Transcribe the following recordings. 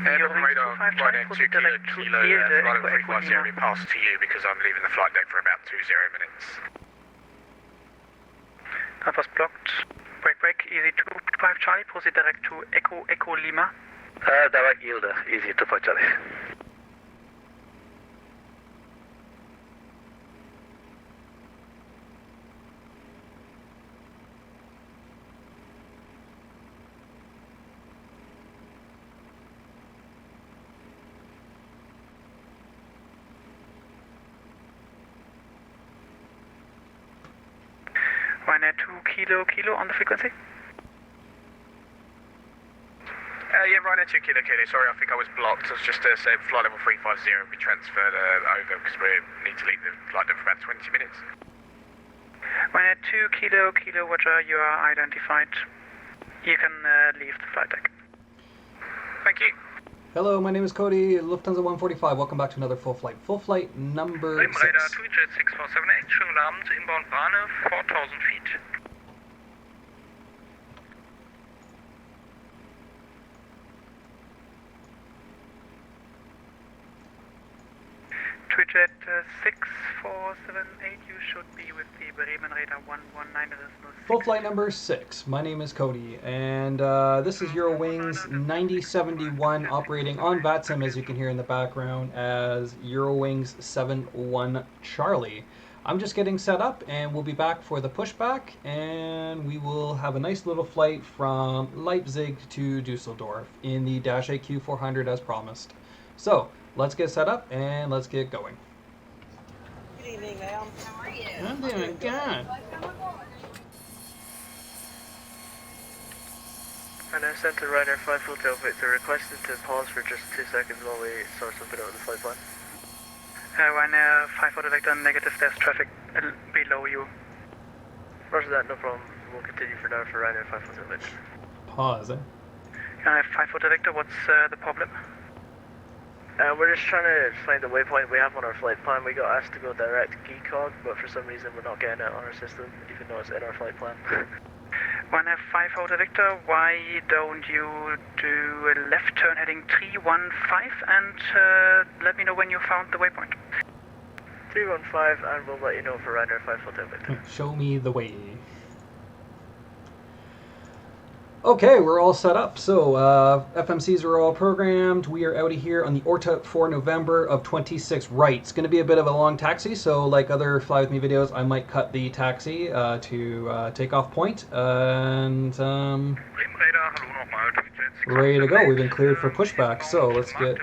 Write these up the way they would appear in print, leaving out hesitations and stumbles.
radar, right at 2 kilo, flight level 350, pass to you because I'm leaving the flight deck for about 20 minutes. That was blocked. Break, easy 25 Charlie, proceed direct to Echo Lima. Direct yield, easy 25 Charlie. Ryanair 2 kilo on the frequency. Yeah, Ryanair 2 kilo, sorry, I think I was blocked. I was just saying flight level 350 will be transferred over because we need to leave the flight deck for about 20 minutes. Ryanair 2 kilo, Roger, you are identified. You can leave the flight deck. Thank you. Hello, my name is Cody, Lufthansa 145. Welcome back to another full flight. Full flight number 6. Radar 2Jet6478, schönen Abend, inbound Bahne, 4,000 feet. Jet 6478, you should be with the Bremen radar 119. Full flight number 6. My name is Cody, and this is Eurowings 9071 operating on VATSIM, as you can hear in the background, as Eurowings 71 Charlie. I'm just getting set up, and we'll be back for the pushback, and we will have a nice little flight from Leipzig to Dusseldorf in the -AQ 400 as promised. So, let's get set up and let's get going. Good evening, ma'am. How are you? I'm doing good. And I sent to Ryanair 5 Hotel Victor requested to pause for just 2 seconds while we sort something out with the flight plan. Ryanair 5 Hotel Victor, negative, there's traffic below you. Roger that, no problem. We'll continue for now for Ryanair 5 Hotel Victor. Pause, eh? Ryanair 5 Hotel Victor, what's the problem? We're just trying to find the waypoint we have on our flight plan. We got asked to go direct GCOG, but for some reason we're not getting it on our system, even though it's in our flight plan. Ryanair 5 Hotel Victor, why don't you do a left turn heading 315 and let me know when you found the waypoint. 315, and we'll let you know for Ryanair 5 Hotel Victor. Show me the way. Okay, we're all set up. So FMCs are all programmed. We are out of here on the ORTA for November of 26 right. It's going to be a bit of a long taxi, so like other Fly With Me videos, I might cut the taxi to takeoff point. And ready to go. We've been cleared for pushback, so let's get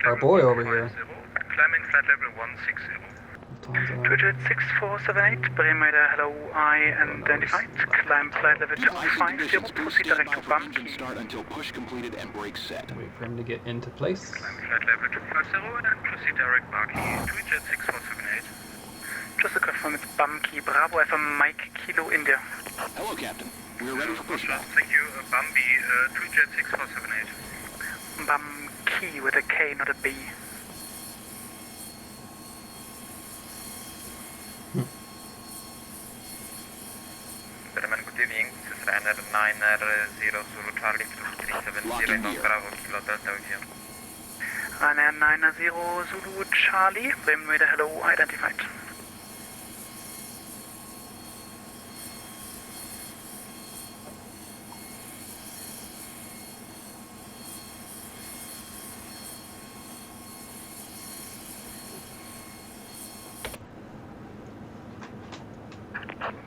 our boy over here. Climbing flight level 160. Jet 6478, Bremen radar, hello, I identified. Climb flight level 250, proceed direct to Bamki. Start until push completed and brakes set. Wait for him to get into place. Climb flight level 250 and proceed direct Bamki, Jet 6478. Just to confirm, it's Bamki, Bravo, Alpha Mike, Kilo, India. Hello, Captain. We're ready for pushback. Thank you, Bambi, Jet 6478. Bamki with a K, not a B. Good evening, this is Ryanair 90 Zulu Charlie 370 North Bravo Kilo Delta here. Ryanair 90 Zulu Charlie, Bremen radar, hello, identified.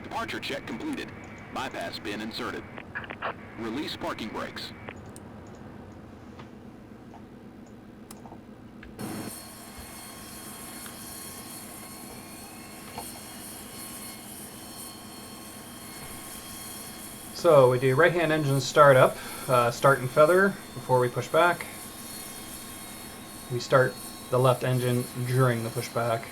Departure check completed. Bypass bin inserted. Release parking brakes. So we do right-hand engine start up, start and feather before we push back. We start the left engine during the pushback.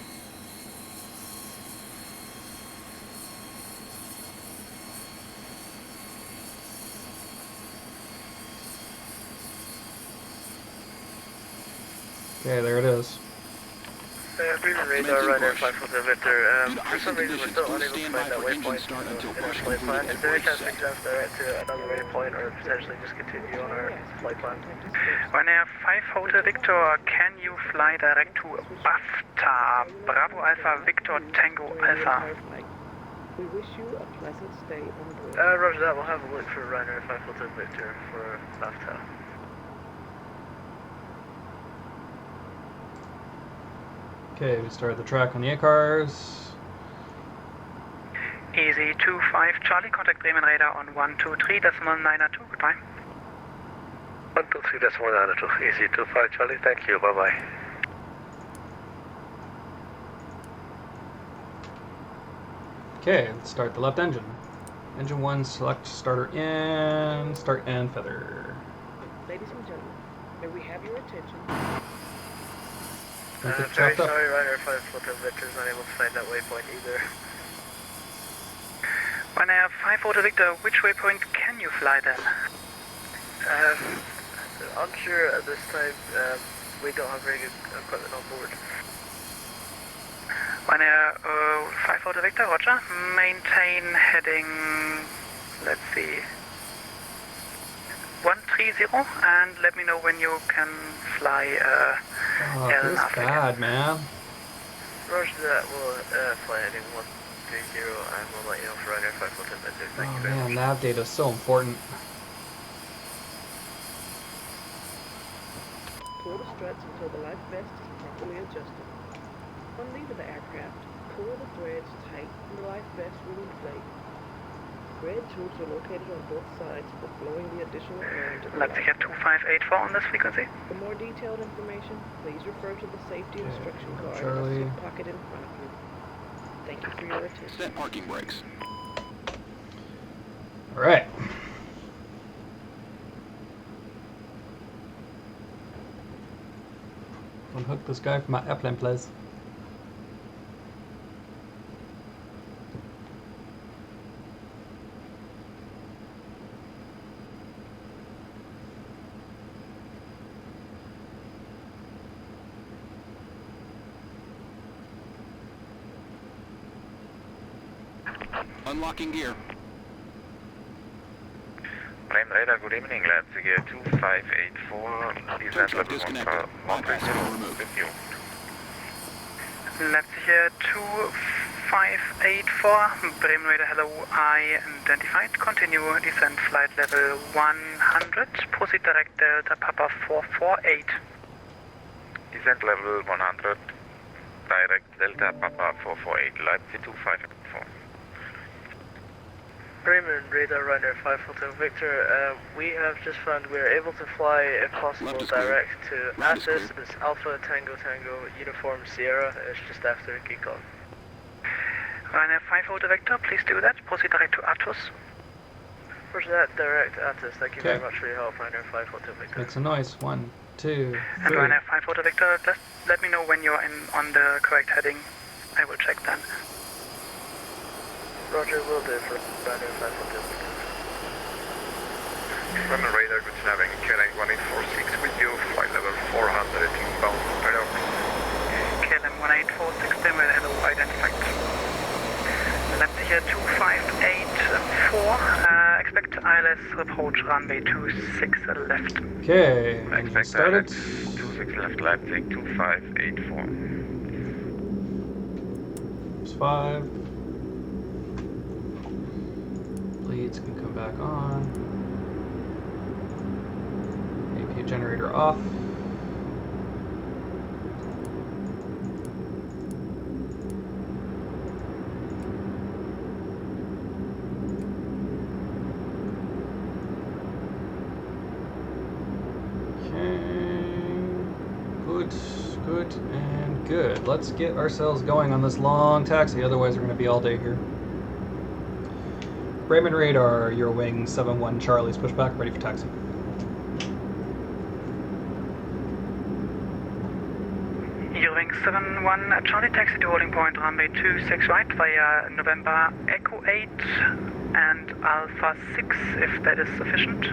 Okay, there it is. Breathing radar, Ryanair 542 Victor. For some reason we're still unable to find that waypoint in our flight plan. Is there any chance we can just direct to another waypoint or potentially just continue on our flight plan? Ryanair 5 Hotel Victor, can you fly direct to BAFTA? Bravo Alpha Victor Tango Alpha. We wish you a pleasant stay on board. Roger that, we'll have a look for Ryanair 542 Victor for BAFTA. Okay, we started the track on the cars. Easy 25 Charlie, contact Bremen radar on 123.902, goodbye. 123.902, easy 25 Charlie, thank you, bye bye. Okay, let's start the left engine. Engine 1, select starter in, start and feather. Ladies and gentlemen, may we have your attention? Very sorry, Ryanair 542 Victor is unable to find that waypoint either. Ryanair 5 Hotel Victor, which waypoint can you fly then? Unsure at this time, we don't have very good equipment on board. Ryanair 5 Hotel Victor, roger. Maintain heading, let's see, 130, and let me know when you can fly Oh, this is bad, man. Roger that, we'll fly heading 130 and we'll let you know for Ryanair 542 Victor. Thank you very much. Man, nav data is so important. Pull the struts until the life vest is properly adjusted. On leaving the aircraft, pull the threads tight and the life vest will inflate. Red tubes are located on both sides for flowing the additional air into the Leipzig at 2584 on this frequency. For more detailed information, please refer to the safety instruction card in Charlie. the seat pocket in front of you. Thank you for your attention. Set parking brakes. Alright. Unhook this guy from my airplane, please. Unlocking gear. Bremen radar, good evening, Leipzig 2584, descent level 130 with you. Leipzig 2584, Bremen radar, hello, identified. Continue descent flight level 100, proceed direct Delta Papa 448. Descent level 100, direct Delta Papa 448, Leipzig 2584. Bremen radar, Ryanair 542 Victor, we have just found we are able to fly, if possible, Left is direct clear. to Right is Athos. clear. It's Alpha Tango Tango Uniform Sierra. It's just after Geekon. Ryanair 5 Hotel Victor, please do that. Proceed direct to Athos. Roger that, direct Athos. Thank you very Okay. much for your help, Ryanair 542 Victor. Make some noise. 1, 2, And 3. Ryanair 5 Hotel Victor, let me know when you're on the correct heading. I will check then. Roger, will do for Ryanair 542 Victor. Bremen radar, good having KLM 1846 with you, flight level 400 inbound radar. KLM 1846, Bremen radar, hello, identified. Leipzig 2584, expect ILS approach runway 26 left. Okay, engine Expect started. 26 left, Leipzig 2584. There's 5. Leads can come back on. AP generator off. Good and good. Let's get ourselves going on this long taxi, otherwise we're going to be all day here. Bremen radar, Eurowing 71 Charlie's pushback, ready for taxi. Eurowing 71 Charlie, taxi to holding point runway 26 right via November Echo 8 and Alpha 6 if that is sufficient.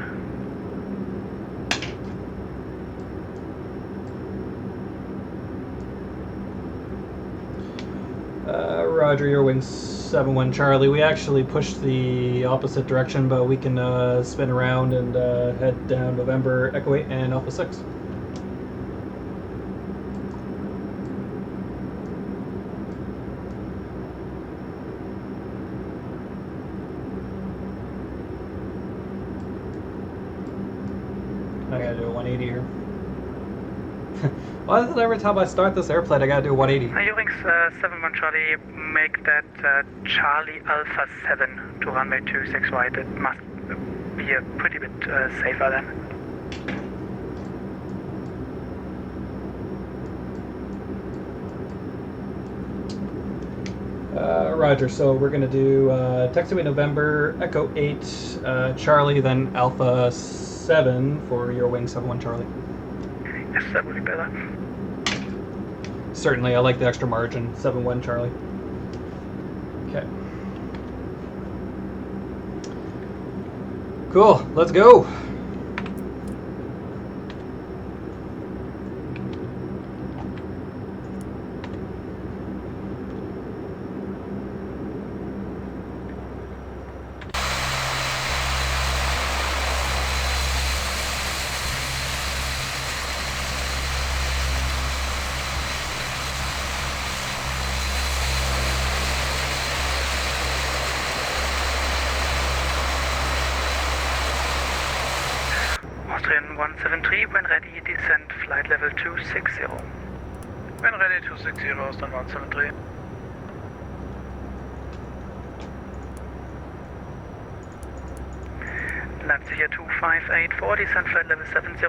Roger, your wing 7-1 Charlie. We actually pushed the opposite direction, but we can spin around and head down November Echo 8 and Alpha 6. I gotta do a 180 here. Why is it every time I start this airplane I gotta do a 180? Eurowings 71 Charlie, make that Charlie Alpha 7 to runway 26 right. It must be a pretty bit safer then. Roger, so we're gonna do taxiway November Echo 8 Charlie, then Alpha 7 for Eurowing 71 Charlie. Yes, that would be better. Certainly, I like the extra margin. 7-1 Charlie. Okay. Cool, let's go. Austrian 173, when ready, descend flight level 260. When ready, 260, Austrian 173. Leipzig 2584, descend flight level 70.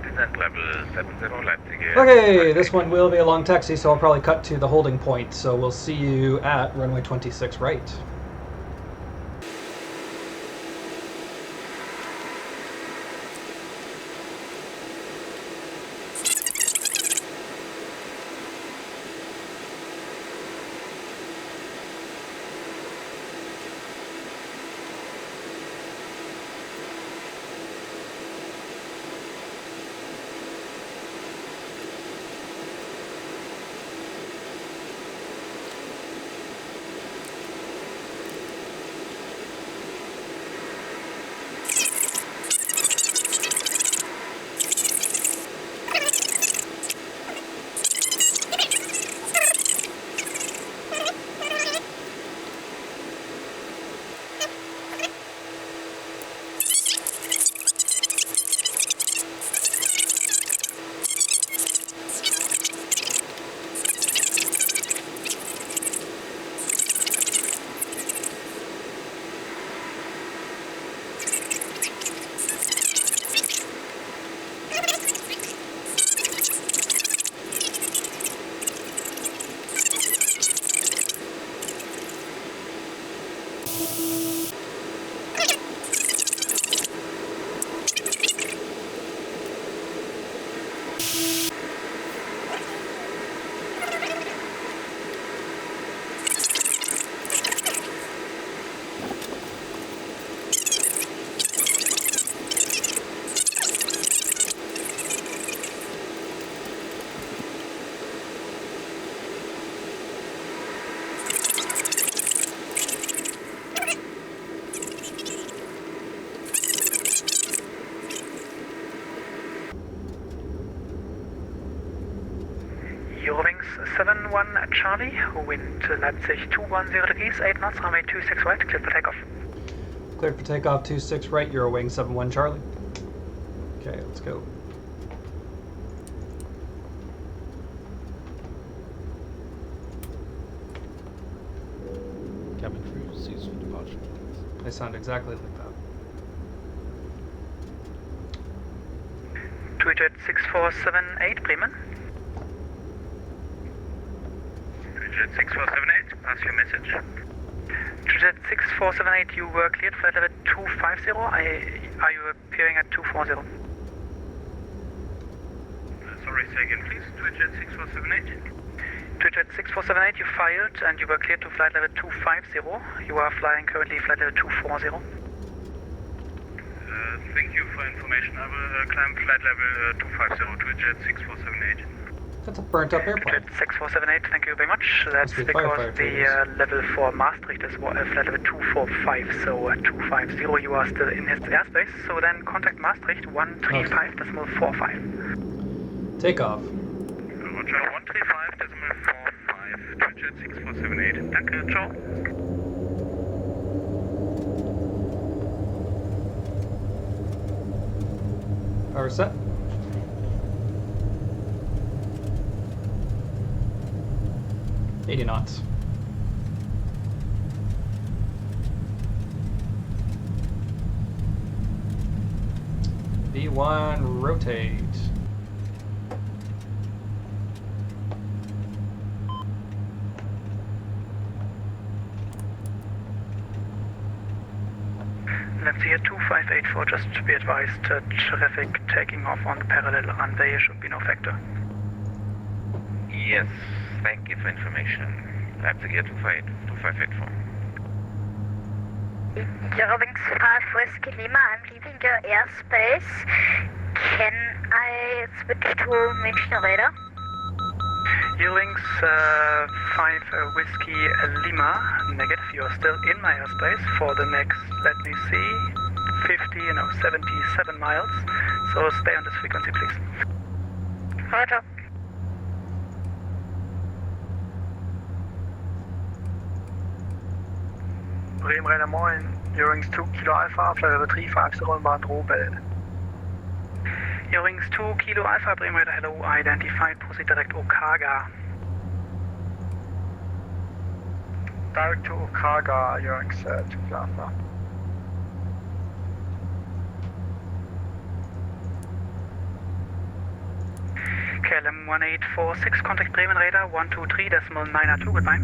Descent level 70, Leipzig. Okay, this one will be a long taxi, so I'll probably cut to the holding point. So we'll see you at runway 26 right. Eurowings 71 Charlie, wind Leipzig 210 degrees, 8 knots, runway 26 right, cleared for takeoff. Cleared for takeoff 26 right, Eurowing 71 Charlie. Okay, let's go. Cabin crew, cease for departure. They sound exactly like that. Tweeted 6478 Bremen. Jet 6478, pass your message. Jet 6478, you were cleared flight level 250. Are you appearing at 240? Sorry, say again, please. Jet 6478. Jet 6478, you filed and you were cleared to flight level 250. You are flying currently flight level 240. Thank you for information. I will climb flight level 250 to Jet 6478. That's a burnt up airplane. 6478, thank you very much. That's Must be because firefighters. the level for Maastricht is flight level 245, so 250, you are still in his airspace. So then contact Maastricht 135.45. Take off. Roger, 135.45, Jet 6478. Danke, ciao. Power set. $80 knots. V1 rotate. Leipzig 2584, just to be advised, traffic taking off on the parallel runway should be no factor. Yes, thank you for information. Leipzig 2584. Eurowings 5 Whiskey Lima, I'm leaving your airspace. Can I switch to München radar? Eurowings 5 Whiskey Lima, negative, you're still in my airspace for the next, let me see, 77 miles. So stay on this frequency, please. Roger. Bremen Radar Moin, Eurowings 2 Kilo Alpha, flight level 350 on board Robel. Eurowings 2 Kilo Alpha, Bremen Radar, hello, identified, proceed direct Okaga. Direct to Okaga, Eurowings 2 Kilo Alpha. KLM 1846, contact Bremen Radar 123.902, goodbye.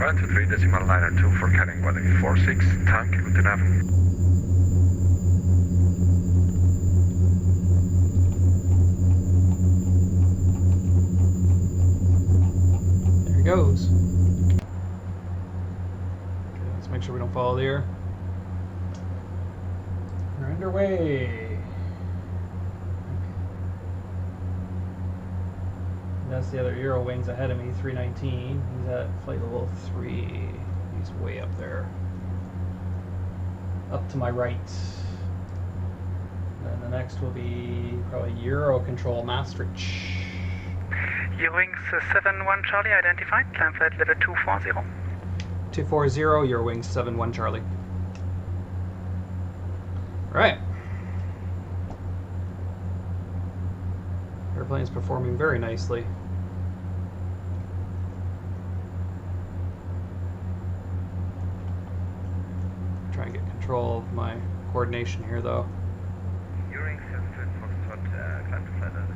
123.902 for Kelling 1846, tank, guten Abend. There he goes. Okay, let's make sure we don't fall there. We're underway. That's the other Eurowings ahead of me, 319. He's at flight level 3. He's way up there. Up to my right. Then the next will be probably Eurocontrol Maastricht. Eurowings 71 Charlie, identified, climb flight level 240. 240, Eurowings 71 Charlie. Right. Airplane's performing very nicely. Try and get control of my coordination here though. Eurowings 7 Foxtrot, climb to flight level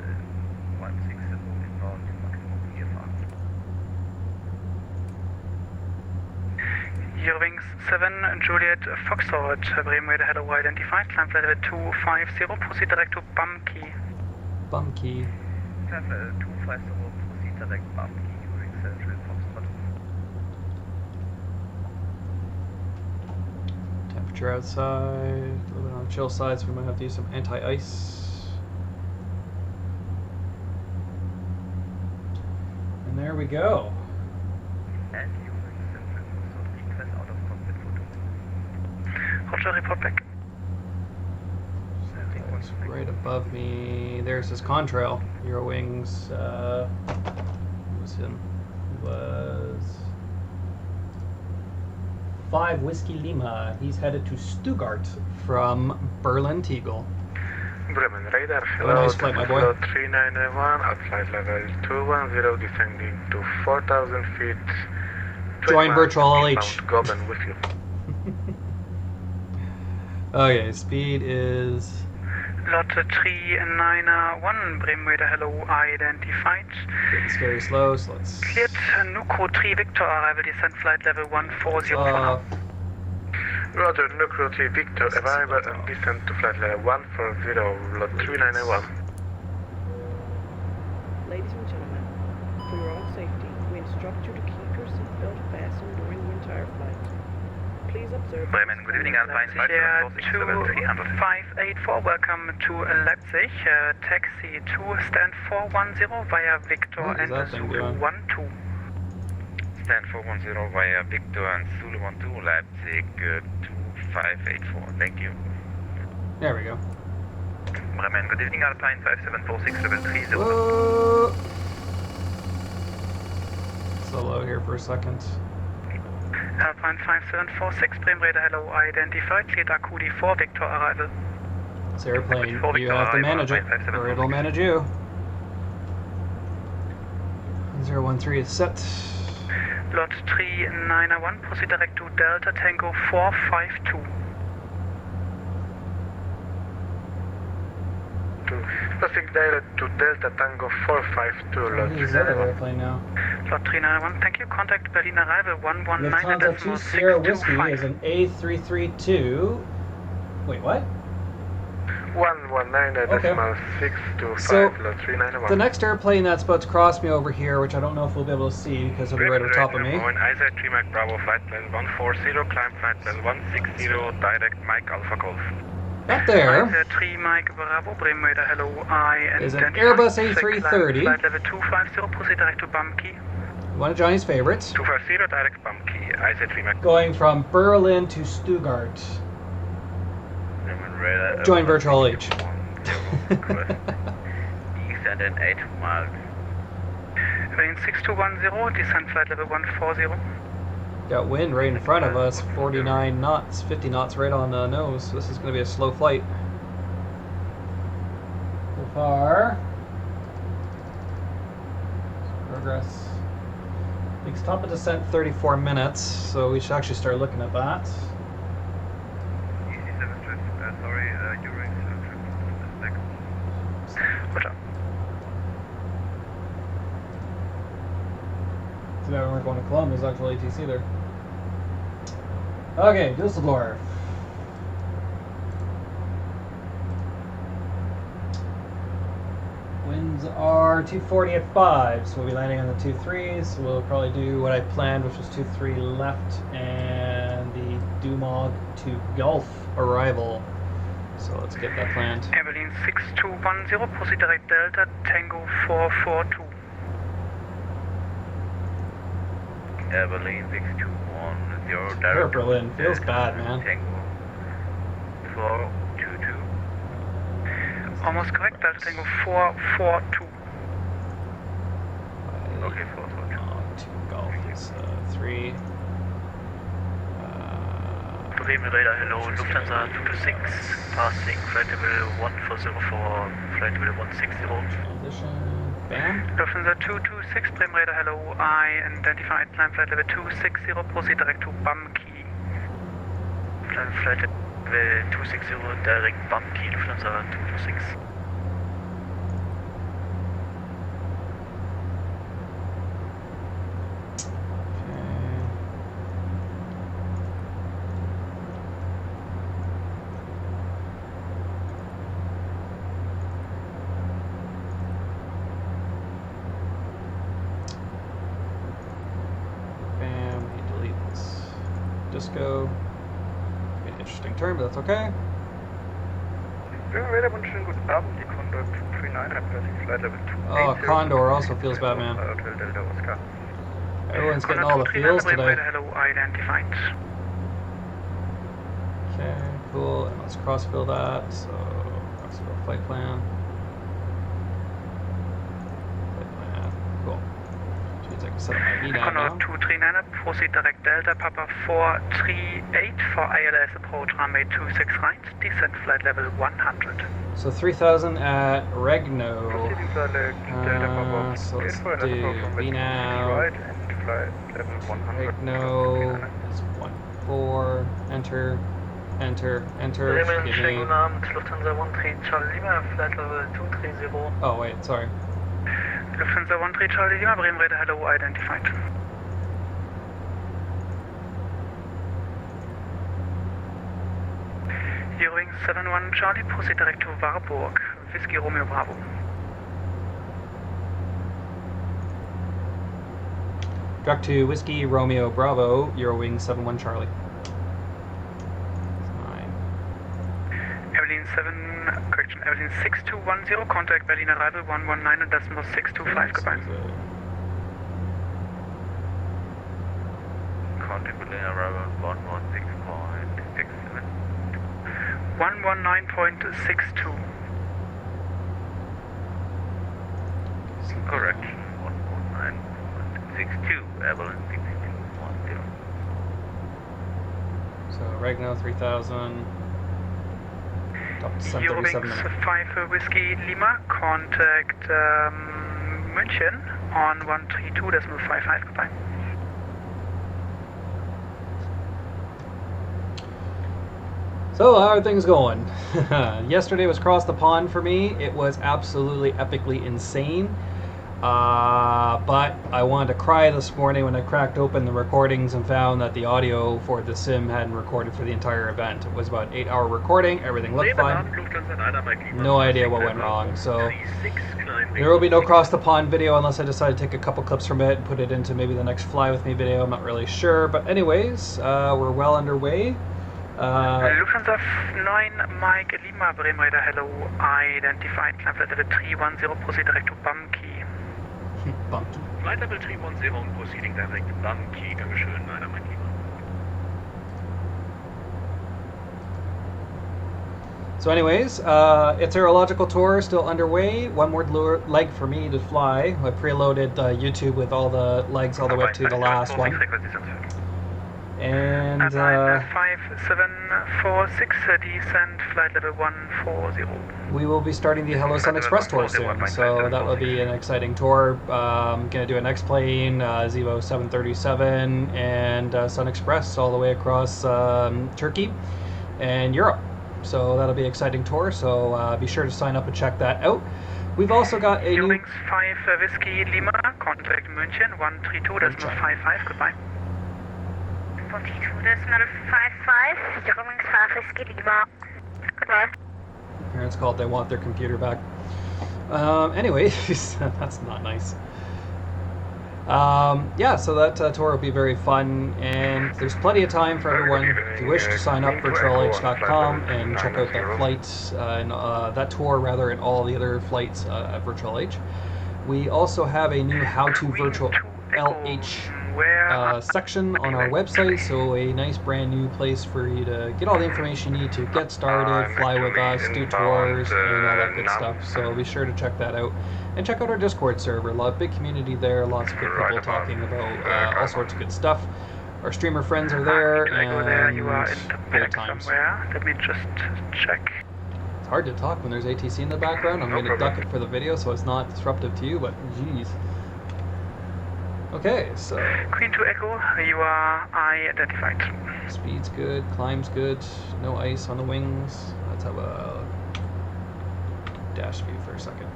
16 inbound, maximum VFR. Eurowings 7 Juliet Foxtrot, Bremen Radar, hello, identified, climb flight level 250, proceed direct to Bamki. Bumkey. Climb level 250, proceed direct Bamki, Eurowings 7 Juliet Foxtrot. Temperature outside, a little bit on the chill side, so we might have to use some anti-ice. And there we go. And Eurowings 7 Foxtrot, request out of cockpit photo. Roger, report back. That's right above me. There's his contrail. Eurowings. Who was him? He was 5 Whiskey Lima. He's headed to Stuttgart from Berlin Tegel. Bremen Radar, Have a nice flight, my boy. 3991 at flight level 210, descending to 4,000 feet. Join virtual LH. Goben with you. Okay, speed is Lot 391, Bremen Radar, hello, identified. getting scary slow, so let's Cleared Nucro 3 Victor, arrival descent flight level 140 for now. Roger, Nucro 3 Victor, arrival and descent to flight level 140, lot 391. Ladies and gentlemen, for your own safety, we instruct you to keep your seatbelt fastened during the entire flight. Please observed. Bremen, good evening, Alpine Air 574 2584, welcome to Leipzig. Taxi to stand 410 via Victor What is and that thing Zulu doing? 12. Stand 410 via Victor and Zulu 12, Leipzig 2584. Thank you. There we go. Bremen, good evening, Alpine 5746730. Whoa. So low here for a second. Alpine 5746, Bremen radar, hello, identified, cleared AQD 4, Victor arrival. This airplane, you have to manage it, or it'll manage you. 013 is set. Lot 391, proceed direct to Delta Tango 452. Proceed direct to Delta Tango 452, Oh, he's the other airplane now. Lot 391, thank you, contact Berlin arrival Lufthansa 2 Sierra Whiskey is an A332. Wait, what? 119.625, So, Lot 391. the next airplane that's about to cross me over here, which I don't know if we'll be able to see because it'll be right on top of me. IZ3 Mike Bravo, flight level 140, climb flight level 160, direct Mike Alpha Golf. That there IZ3 Mike Bravo, Bremen radar, hello, is an identified, Airbus cleared A330. Flight level 250, proceed direct to Bamki. One of Johnny's favorites. 250, direct Bamki, IZ3 Mike. Going from Berlin to Stuttgart. Join Virtual H. Descend in 8 miles. Range 6210, descent flight level 140. Got wind right in front of us, 49 knots, 50 knots right on the nose. This is going to be a slow flight. So far, progress. We can stop at descent 34 minutes, so we should actually start looking at that. Too bad we weren't going to Columbus, actual ATC there. Okay, Dusseldorf. Winds are 240 at 5, so we'll be landing on the 2-3s. We'll probably do what I planned, which was 2-3 left and the Dumog to Gulf arrival. So let's get that planned. Evelyn 6210, proceed direct Delta Tango 442. Evelyn 6210, Air direct Berlin feels bad, man. Tango 422. Almost correct, Delta Tango 442. Okay, 442. To Gulf is 3. Bremen radar, hello, Lufthansa 226, passing flight level 140 for flight level 160. Transition. Bam. Lufthansa 226, Bremen radar, hello, identified, climb flight level 260, proceed direct to Bamki. Climb flight level 260, direct Bamki, Lufthansa 226. Disco. Be an interesting turn, but that's okay. Oh, Condor also feels bad, man. Everyone's getting all the feels today. Hello, identified. Okay, cool. And let's cross-fill that. So, cross-fill flight plan. Flight plan. Cool. Which means I can set up my VNAV now. Condor 239, proceed direct Delta Papa 438 for ILS approach runway 26 right, descent flight level 100. So 3000 at Regno. So let's do VNAV. Regno is 14. Enter. Enter. Enter. Bremen, Give schönen me- guten Abend, Lufthansa 13 Charlie Lima, flight level 230. Oh wait, sorry. Lufthansa 13 Charlie Lima, Bremen radar, hello, identified. Wing 71 Charlie, proceed direct to Warburg, Whiskey Romeo Bravo. Direct to Whiskey Romeo Bravo, Eurowing 71 Charlie. Abilene 6210, contact Berlin arrival 119.625, goodbye. Contact Berlin arrival 116.67. 119.62. Correction, 119.62, Abilene 6210. So right now 3,000. Up to 737 Eurowings minutes. 5 Whiskey Lima, contact München on 132.55, goodbye. So how are things going? Yesterday was across the pond for me. It was absolutely epically insane. But I wanted to cry this morning when I cracked open the recordings and found that the audio for the sim hadn't recorded for the entire event. It was about an 8-hour recording. Everything looked fine. No idea what went wrong. So there will be no cross the pond video unless I decide to take a couple clips from it and put it into maybe the next Fly With Me video. I'm not really sure. But anyways, we're well underway. Lufthansa 9 Mike Lima, Bremen Radar, hello, identified, climb flight level 310, proceed direct to Bamki. Bamki. Flight level 310, proceeding direct to Bamki, Dankeschön, leider Mike Lima. So anyways, its aerological tour still underway. One more leg for me to fly. I preloaded YouTube with all the legs all the way up to the last one. And 5746, descent, flight level 140. we will be starting the Hello Sun Express tour soon, so that will be an exciting tour. Gonna do an Xplane, EW9071, and Sun Express all the way across Turkey and Europe. So that'll be an exciting tour, so be sure to sign up and check that out. We've also got a new... Eurowings 5 Whiskey Lima, contact München 132.55, goodbye. 132.55, Eurowings 5 Whiskey Lima, goodbye. Parents called, they want their computer back. Anyway, that's not nice. Yeah, so that tour will be very fun, and there's plenty of time for everyone if you wish to sign up virtualh.com and check out that flight, that tour rather, and all the other flights at Virtual H. We also have a new How to Virtual LH section on our website, so a nice brand new place for you to get all the information you need to get started, fly with us, do tours, and all that good stuff. So be sure to check that out. And check out our Discord server. Big community there, lots of good people talking about all sorts of good stuff. Our streamer friends are there, and you are in the back somewhere. Let me just check. It's hard to talk when there's ATC in the background. I'm going to duck it for the video so it's not disruptive to you, but geez. Okay, so... Queen to Echo, you are identified. Speed's good, climb's good, no ice on the wings. Let's have a dash view for a second.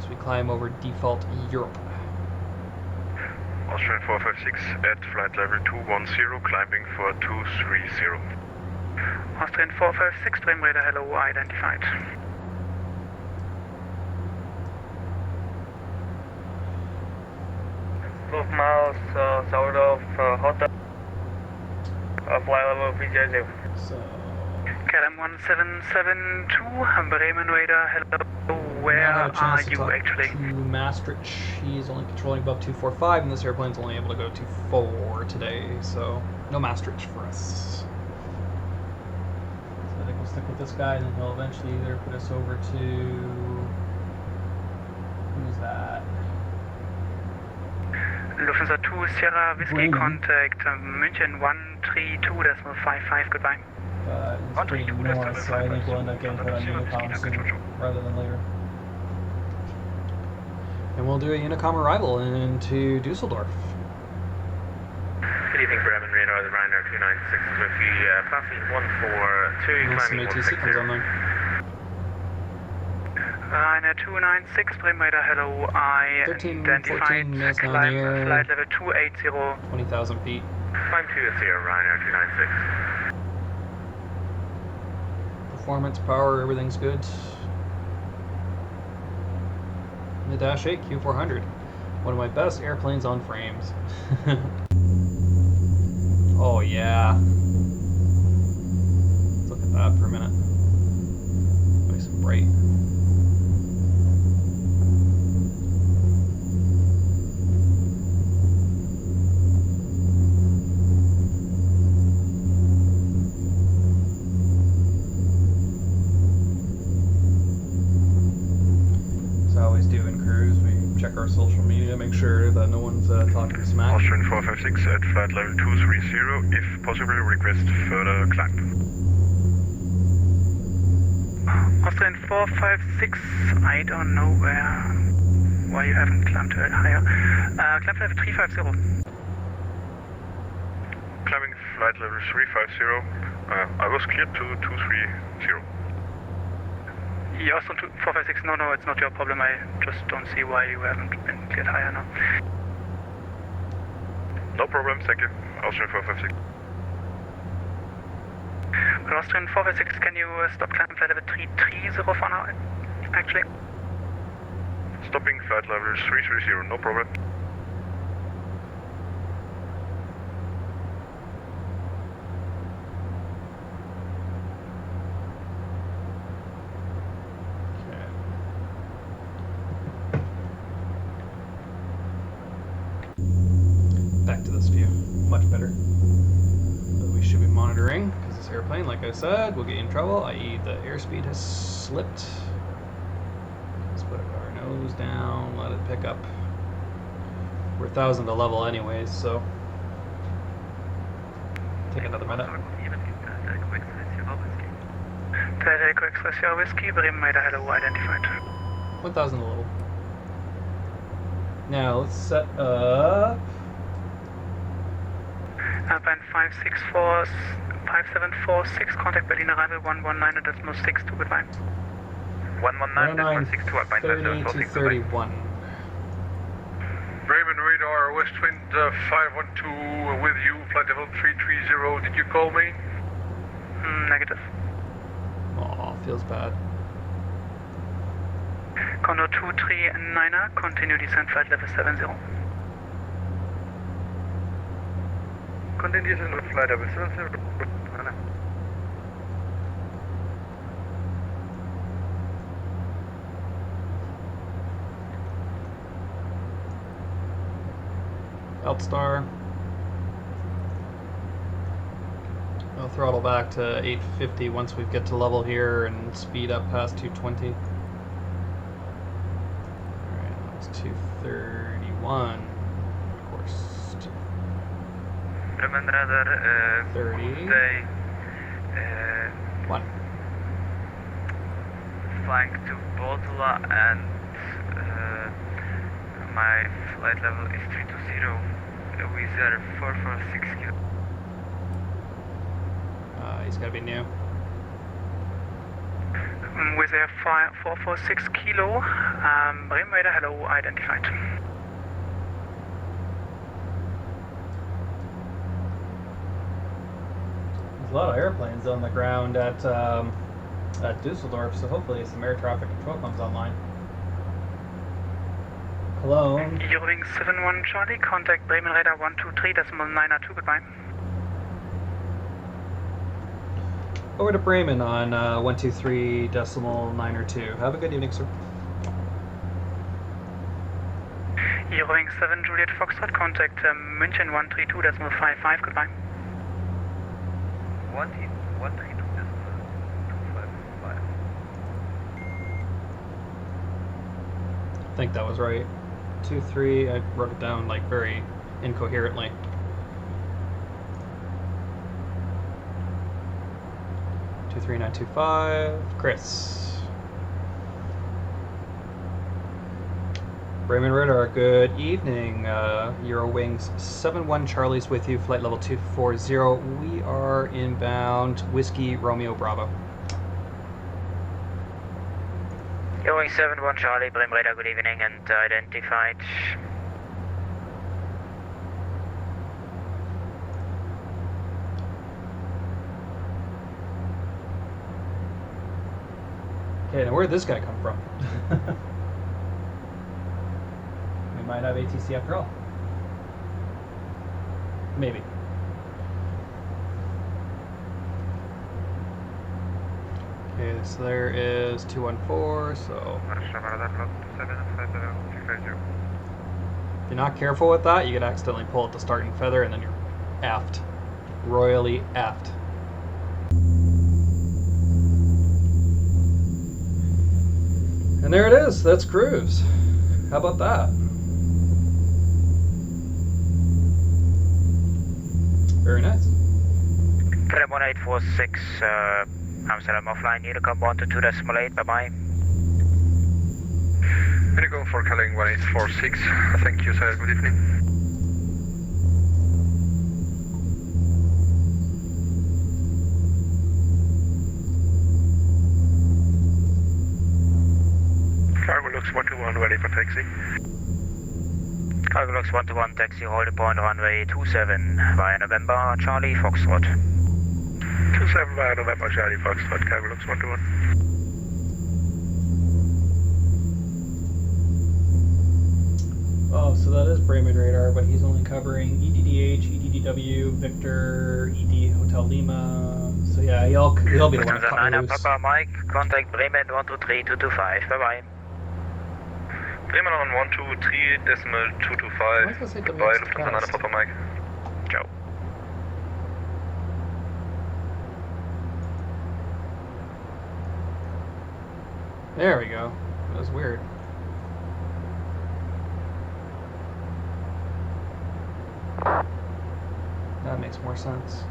So we climb over default Europe. Austrian 456 at flight level 210, climbing for 230. Austrian 456, Bremen Radar, hello, identified. 12 miles south of Hotel. Flight level 300. So... KLM 1772, Bremen Radar, hello, where are you actually? To Maastricht, he's only controlling above 245, and this airplane's only able to go to 4 today, so no Maastricht for us. So I think we'll stick with this guy, and then he'll eventually either put us over to... Who's that? Lufthansa 2 Sierra Whiskey, contact München 132.55, goodbye. It's pretty north, so I think we'll end up getting put on Unicom sooner rather than later. And we'll do a Unicom arrival into Dusseldorf. Good evening, Bremen Radar, the Ryanair 296 with the passing 142, climbing 160. On there. Ryanair 296, Bremen Radar, hello, identified, climb flight level 280. 20,000 feet. Climb 280, Ryanair 296. Performance, power, everything's good. And the Dash 8 Q400, one of my best airplanes on frames. Oh yeah. that for a minute. Nice and bright. Check our social media, make sure that no one's talking smack. Austrian 456 at flight level 230, if possible request further climb. Austrian 456, I don't know why you haven't climbed higher. Climb level 350. Climbing flight level 350, I was cleared to 230. Yeah, Austrian 456, no, it's not your problem. I just don't see why you haven't been cleared higher now. No problem, thank you. Austrian 456. Well, Austrian 456, can you stop climb flight level 330 for now, actually? Stopping flight level 330, no problem. Back to this view, much better. But we should be monitoring, because this airplane, like I said, will get you in trouble, i.e. the airspeed has slipped. Let's put our nose down, let it pick up. We're 1,000 to level anyways, so take another minute. Delta Excelsior Whiskey, Bremen Radar hello identified. 1,000 to level. Now let's set up. Alpine 5746, contact Berlin arrival 119.62, goodbye. 119.62, Alpine 30 to 31. Bremen radar, west wind 512 with you, flight level 330. Did you call me? Negative. Aw, feels bad. Condor 239er, continue descent flight level 70. Continue descent flight level 70. Outstar. I'll throttle back to 850 once we get to level here and speed up past 220. Alright, that was 231, of course. Bremen radar 30. Day 1. Flying to Botula and my flight level is 320. Wizz Air 446 kilo. He's gotta be new. Wizz Air 446 kilo, Bremen Radar hello identified. There's a lot of airplanes on the ground at Dusseldorf, so hopefully some air traffic control comes online. Cologne. Eurowing 71 Charlie, contact Bremen Radar 123.902, goodbye. Over to Bremen on 123.902. Have a good evening, sir. Eurowing 7 Juliet Foxtrot, contact München 132.55, goodbye. 132.255. I think that was right. 23, I wrote it down like very incoherently. Two 3925, Chris. Bremen Radar, good evening. Eurowings 71 Charlie's with you, flight level 240. We are inbound Whiskey Romeo Bravo. Eurowing 71 Charlie, Bremen Radar, good evening and identified. Okay, now where'd this guy come from? We might have ATC after all. Maybe. Okay, so there is 214, so if you're not careful with that, you could accidentally pull at the starting feather and then you're effed. Royally effed. And there it is, that's cruise. How about that? Very nice. Philip 1846, Amsterdam offline, Unicom 122.8, bye-bye. Unicom for calling 1846, thank you sir, good evening. Cargo looks 121, ready for taxi. Cargo looks 121, taxi, holding point runway 27, via November, Charlie, Foxtrot. 27 via November, Charlie, Foxtrot, cargo looks 121. Oh, so that is Bremen radar, but he's only covering EDDH, EDDW, Victor, ED, Hotel Lima. So yeah, he'll be the one to cut loose. Papa Mike, contact Bremen 123.225, bye-bye. Bremen on 123.225, goodbye, Lufthansa Papa Mike. Ciao. There we go. That was weird. That makes more sense.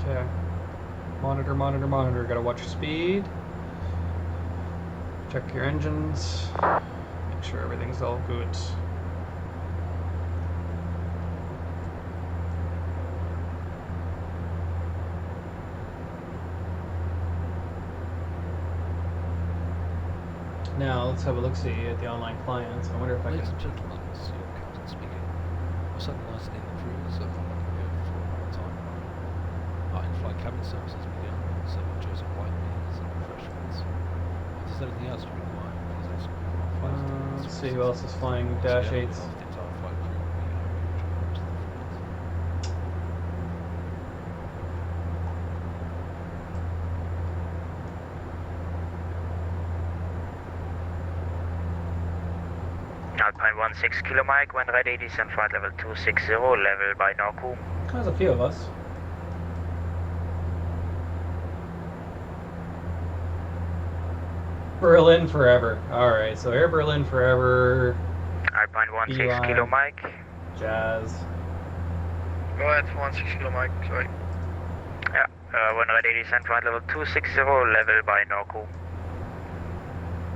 Okay. Monitor, monitor, monitor. Gotta watch your speed. Check your engines. Make sure everything's all good. Now let's have a look-see at the online clients. I wonder if I Ladies can. and gentlemen, this is your captain speaking. We're satellising in the cruise over Monaco for more time. Our in-flight cabin services began, serving Joseph White meals and refreshments. If there's anything else you require, please ask me. Let's see who else is flying Dash 8s. The entire flight crew will be happy to join to the flight. Alpine 16 Kilo Mike, when ready, descend flight level 260, level by Norco. There's a few of us. Berlin forever. Alright, so Air Berlin forever. Alpine 16 Beeline. Kilo Mike. Jazz. Go ahead, 16 Kilo Mike, sorry. Yeah, when ready, descend flight level 260, level by Norco.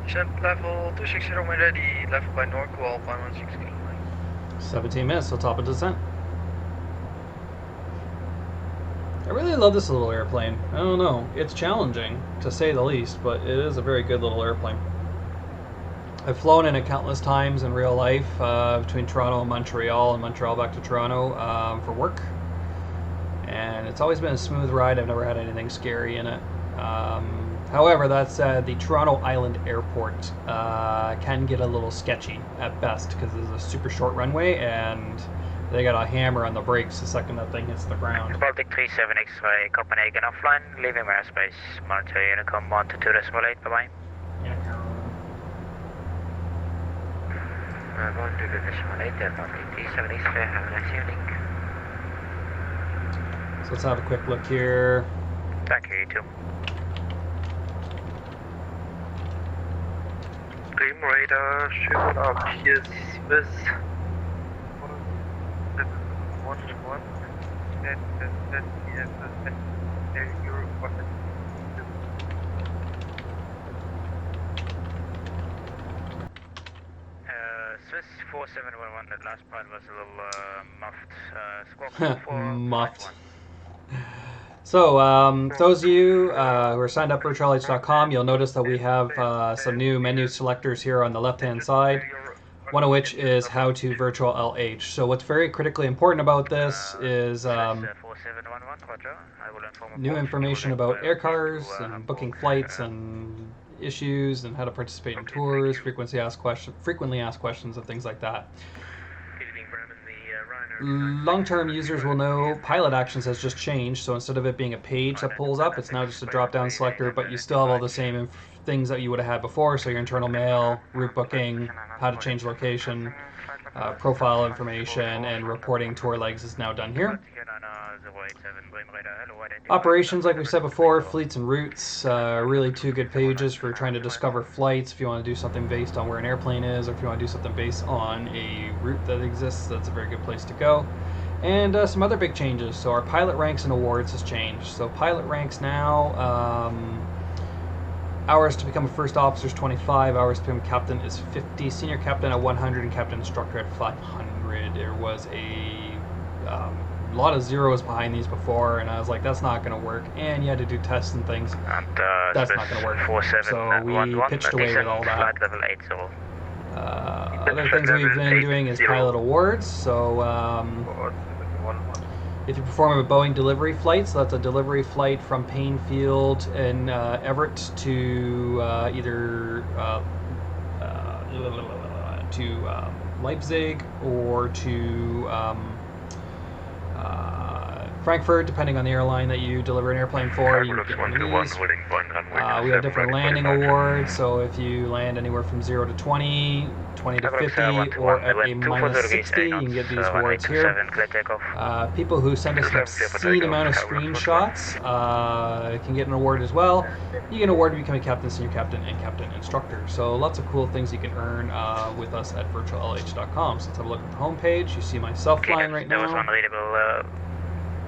Descent level 260 when ready, level by Norco, Alpine 16 Kilo Mike. 17 minutes, so top of descent. I really love this little airplane. I don't know. It's challenging, to say the least, but it is a very good little airplane. I've flown in it countless times in real life, between Toronto and Montreal back to Toronto for work. And it's always been a smooth ride. I've never had anything scary in it. However, that said, the Toronto Island Airport can get a little sketchy at best because there's a super short runway and they got a hammer on the brakes the second that thing hits the ground. Baltic 37 X-ray, Copenhagen offline, leaving airspace. Monitor Unicom 122.8, bye-bye. Baltic 37 X-ray, have a nice evening. So let's have a quick look here. Thank you, you too. Bremen Radar, schön ab, hier ist bis 121. Swiss 4711, that last part was a little muffed. Squawk 4, Muffed. So, those of you who are signed up for virtualh.com, you'll notice that we have some new menu selectors here on the left-hand side, one of which is how to virtual LH. So what's very critically important about this is new information about air cars and booking flights and issues and how to participate in tours, frequently asked questions and things like that. long-term users will know Pilot Actions has just changed, so instead of it being a page that pulls up, it's now just a drop-down selector, but you still have all the same things that you would have had before, so your internal mail, route booking, how to change location, profile information, and reporting tour legs is now done here. Operations, like we said before, fleets and routes, really two good pages for trying to discover flights. If you want to do something based on where an airplane is, or if you want to do something based on a route that exists, that's a very good place to go. And some other big changes. So our pilot ranks and awards has changed. So pilot ranks now, hours to become a first officer is 25, hours to become a captain is 50, senior captain at 100, and captain instructor at 500. There was a lot of zeros behind these before, and I was like, that's not going to work, and you had to do tests and things. And, that's not going to work. So we pitched away with all that. Flight level 80. Other things we've been doing is pilot awards. So if you perform a Boeing delivery flight, so that's a delivery flight from Painfield and Everett to either to Leipzig or to Frankfurt, depending on the airline that you deliver an airplane for. You get one of these. We have different landing awards, so if you land anywhere from 0 to 20, 20 to 50, or at a minus 60, you can get these awards here. People who send us an obscene amount of screenshots can get an award as well. You get an award to become a captain, senior captain, and captain instructor. So lots of cool things you can earn with us at virtuallh.com. So let's have a look at the homepage. You see myself flying right now.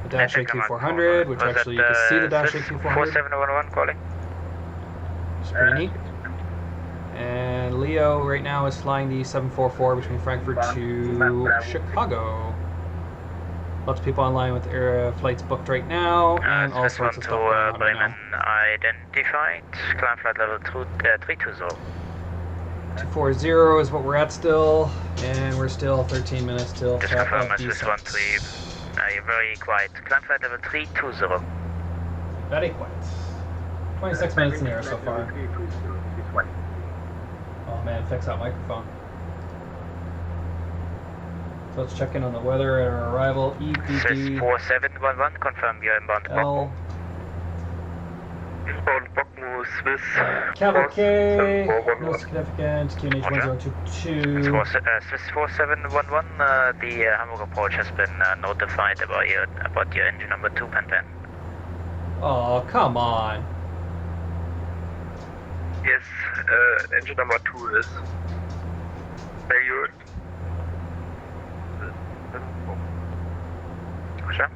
The Dash 8-400, which actually you can see the Dash 8-400. 4711 calling. It's pretty neat. And Leo right now is flying the 744 between Frankfurt to Chicago. Lots of people online with air flights booked right now, and all sorts of stuff going on right now. Identified, climb flight level 320. 240 is what we're at still, and we're still 13 minutes till Just confirm as this 13. You're very quiet. Climb flight level 320. Very quiet. 26 minutes in the air so far. Oh man, fix that microphone. So let's check in on the weather at our arrival. EPD 4711, confirm your inbound L. Inbound Bockmo, Swiss. Cavalcade, no significant, QNH 1022. Swiss 4711, the Hamburg approach has been notified about your engine number 2, Pan. Oh, come on. Yes, engine number 2 is failure. Sure.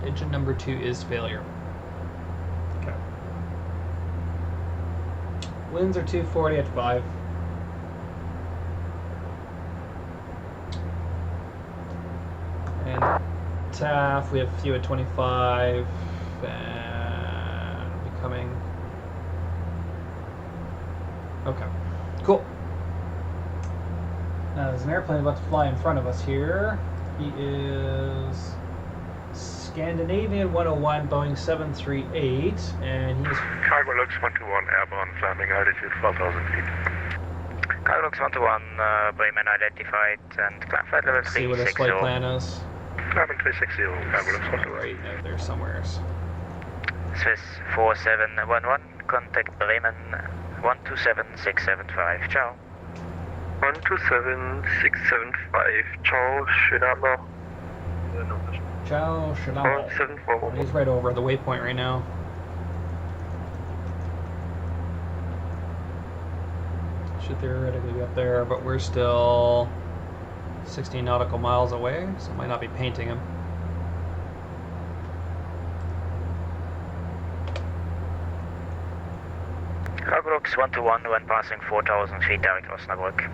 Engine number 2 is failure. Okay. Winds are 240 at 5. And TAF, we have a few at 25, and becoming. Okay, cool. Now there's an airplane about to fly in front of us here. He is Scandinavian 101, Boeing 738, and he's Cargolux 121, airborne, climbing altitude 12,000 feet. Cargolux 121, Bremen identified, and climb flight level 360. See what his flight plan is. Climbing 360, Cargolux 121. Right out there somewhere. Swiss 4711, contact Bremen 127675. Ciao. 127675. Ciao, schönen Abend noch. Ciao, Shalom. He's right over the waypoint right now. Should theoretically be up there, but we're still 16 nautical miles away, so might not be painting him. Cargolux 121 when passing 4,000 feet direct Osnabrück.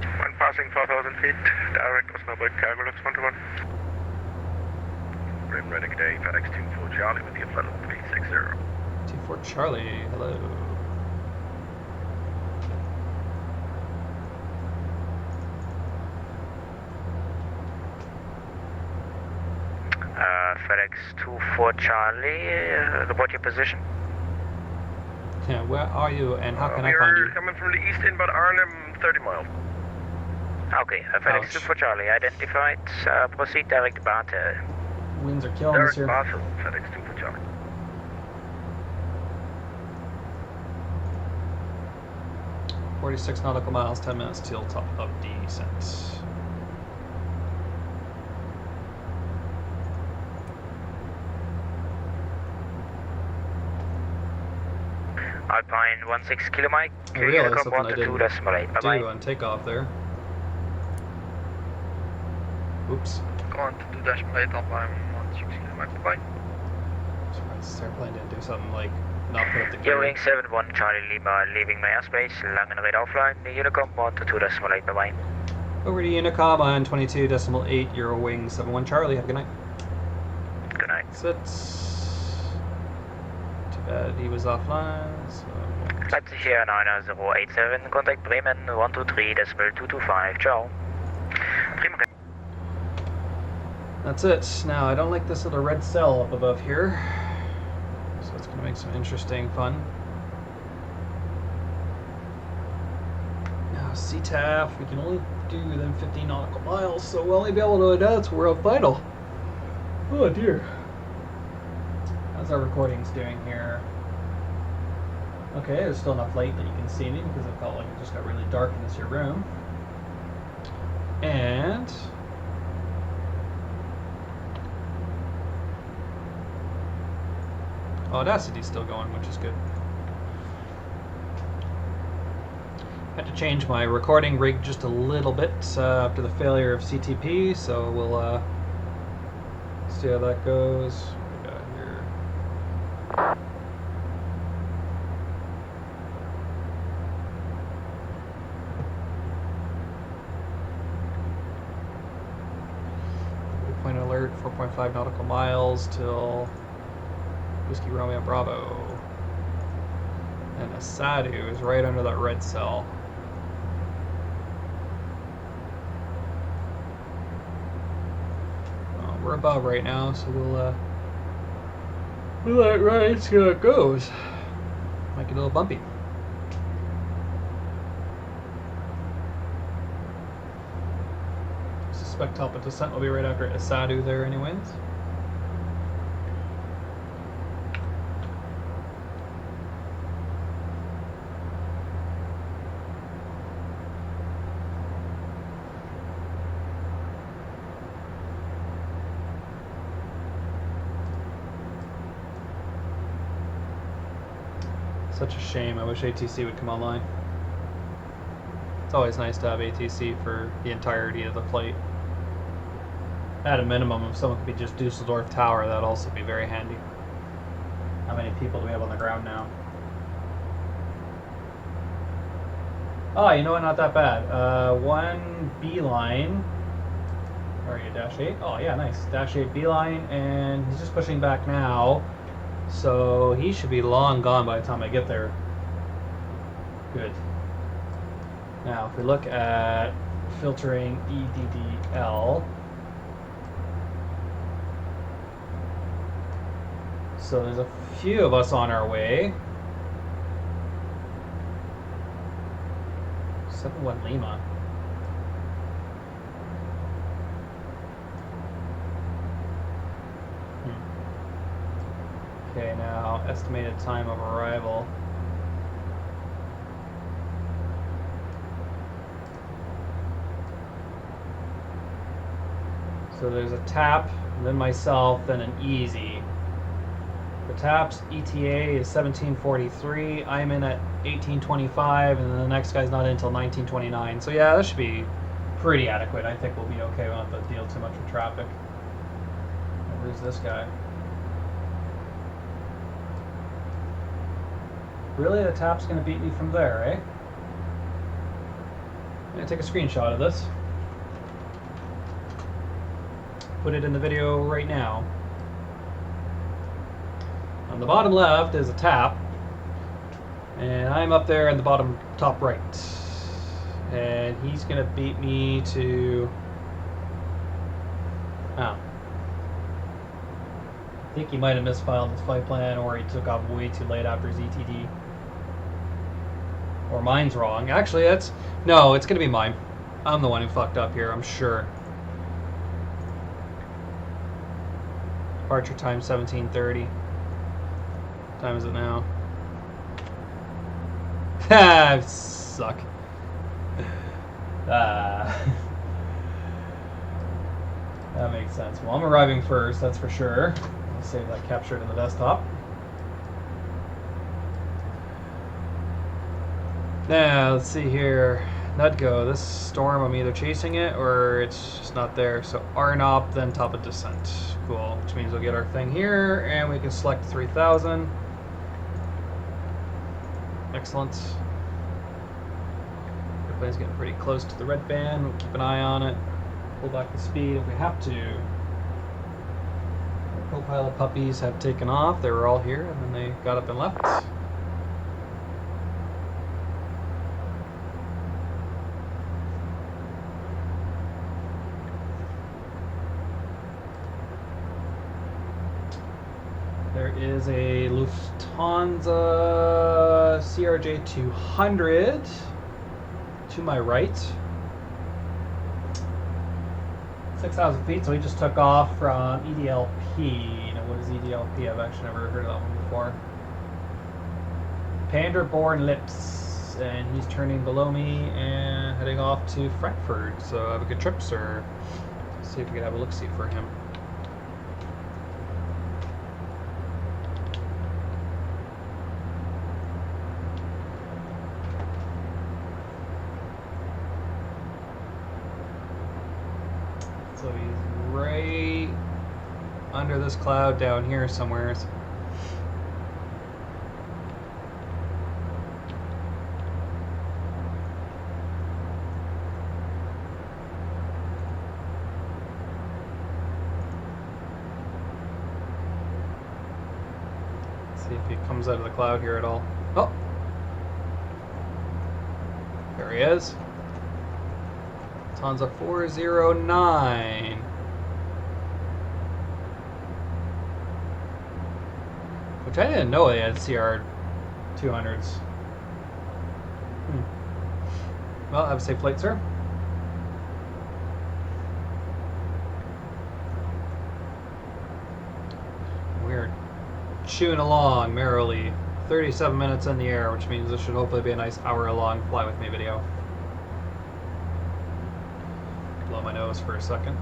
When passing 4,000 feet direct Osnabrück, Cargolux 121. Rim Reddick Day, FedEx 24 Charlie with your flight level 360. 24 Charlie, hello. FedEx 24 Charlie, report your position. Where are you and how can I we find are you? coming from the east inbound Arnhem, 30 miles. Okay, FedEx 2 for Charlie, identified. Proceed direct Bata. Winds are killing us Direct here. Basel, FedEx 2 for Charlie. – 46 nautical miles, 10 minutes till top of descent. Alpine 16 kilometer. I realized something I 1 to didn't 2.8. Bye-bye. do on takeoff there. Oops. Go on to 2.8 Alpine 16 kilometer. Bye. Surprised this airplane didn't do something like not put up the gear. Wing 71 Charlie Lima, leaving my airspace. Langen red offline. Unicom 1 to 2.8. Bye-bye. Over to Unicom on 22.8 Eurowings 71 Charlie. Have a good night. Good night. Sit. Too bad he was offline. So. Leipzig here 9087. Contact Bremen 123.225. Ciao. Bremen. That's it. Now, I don't like this little red cell up above here. So it's going to make some interesting fun. Now, CTAF, we can only do within 15 nautical miles, so we'll only be able to announce we're on final. Oh dear. How's our recordings doing here? Okay, there's still enough light that you can see me because it felt like it just got really dark in this here room. And Audacity's still going, which is good. Had to change my recording rig just a little bit after the failure of CTP, so we'll see how that goes. What we got here? Point alert, 4.5 nautical miles till Whiskey Romeo Bravo. And Asadu is right under that red cell. We're above right now, so we'll let it ride, see how it goes. Might get a little bumpy. Suspect help and descent will be right after Asadu there anyways. Such a shame. I wish ATC would come online. It's always nice to have ATC for the entirety of the flight. At a minimum, if someone could be just Dusseldorf Tower, that'd also be very handy. How many people do we have on the ground now? Oh, you know what? Not that bad. One beeline. Where are you, Dash 8? Oh, yeah, nice. Dash 8 beeline, and he's just pushing back now. So he should be long gone by the time I get there. Good. Now, if we look at filtering EDDL, so there's a few of us on our way. 71 Lima. Okay, now estimated time of arrival. So there's a TAP, then myself, then an easy. The TAP's ETA is 1743. I'm in at 1825, and then the next guy's not in until 1929. So yeah, that should be pretty adequate. I think we'll be okay. We won't have to deal too much with traffic. Where's this guy? Really, the TAP's going to beat me from there, eh? I'm going to take a screenshot of this. Put it in the video right now. On the bottom left is a TAP, and I'm up there in the bottom top right. And he's going to beat me to... Oh. I think he might have misfiled his flight plan, or he took off way too late after his ETD. Or mine's wrong. Actually, that's... No, it's going to be mine. I'm the one who fucked up here, I'm sure. Departure time 17:30. What time is it now? I suck. That makes sense. Well, I'm arriving first, that's for sure. I'll save that captured in the desktop. Now, let's see here. Nudgo, this storm, I'm either chasing it or it's just not there. So RNOP, then top of descent. Cool, which means we'll get our thing here and we can select 3000. Excellent. The plane's getting pretty close to the red band. We'll keep an eye on it. Pull back the speed if we have to. Our co-pilot puppies have taken off. They were all here and then they got up and left. There is a Lufthansa CRJ 200 to my right. 6,000 feet, so we just took off from EDLP. Now, what is EDLP? I've actually never heard of that one before. Paderborn Lips, and he's turning below me and heading off to Frankfurt. So have a good trip, sir. Let's see if we can have a look-see for him. So he's right under this cloud down here somewhere. Let's see if he comes out of the cloud here at all. Oh! There he is. Lufthansa 409. Which I didn't know they had CR 200s. Well, have a safe flight, sir. We're chewing along merrily. 37 minutes in the air, which means this should hopefully be a nice hour-long fly with me video. Blow my nose for a second.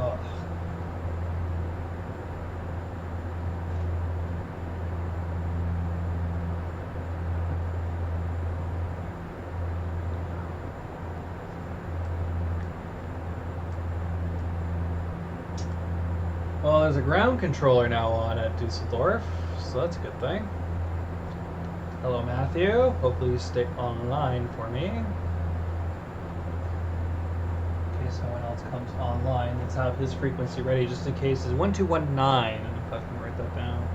Ugh. Well, there's a ground controller now on at Dusseldorf, so that's a good thing. Hello, Matthew. Hopefully you stay online for me. In case someone else comes online, let's have his frequency ready just in case. It's 1219, and if I can write that down.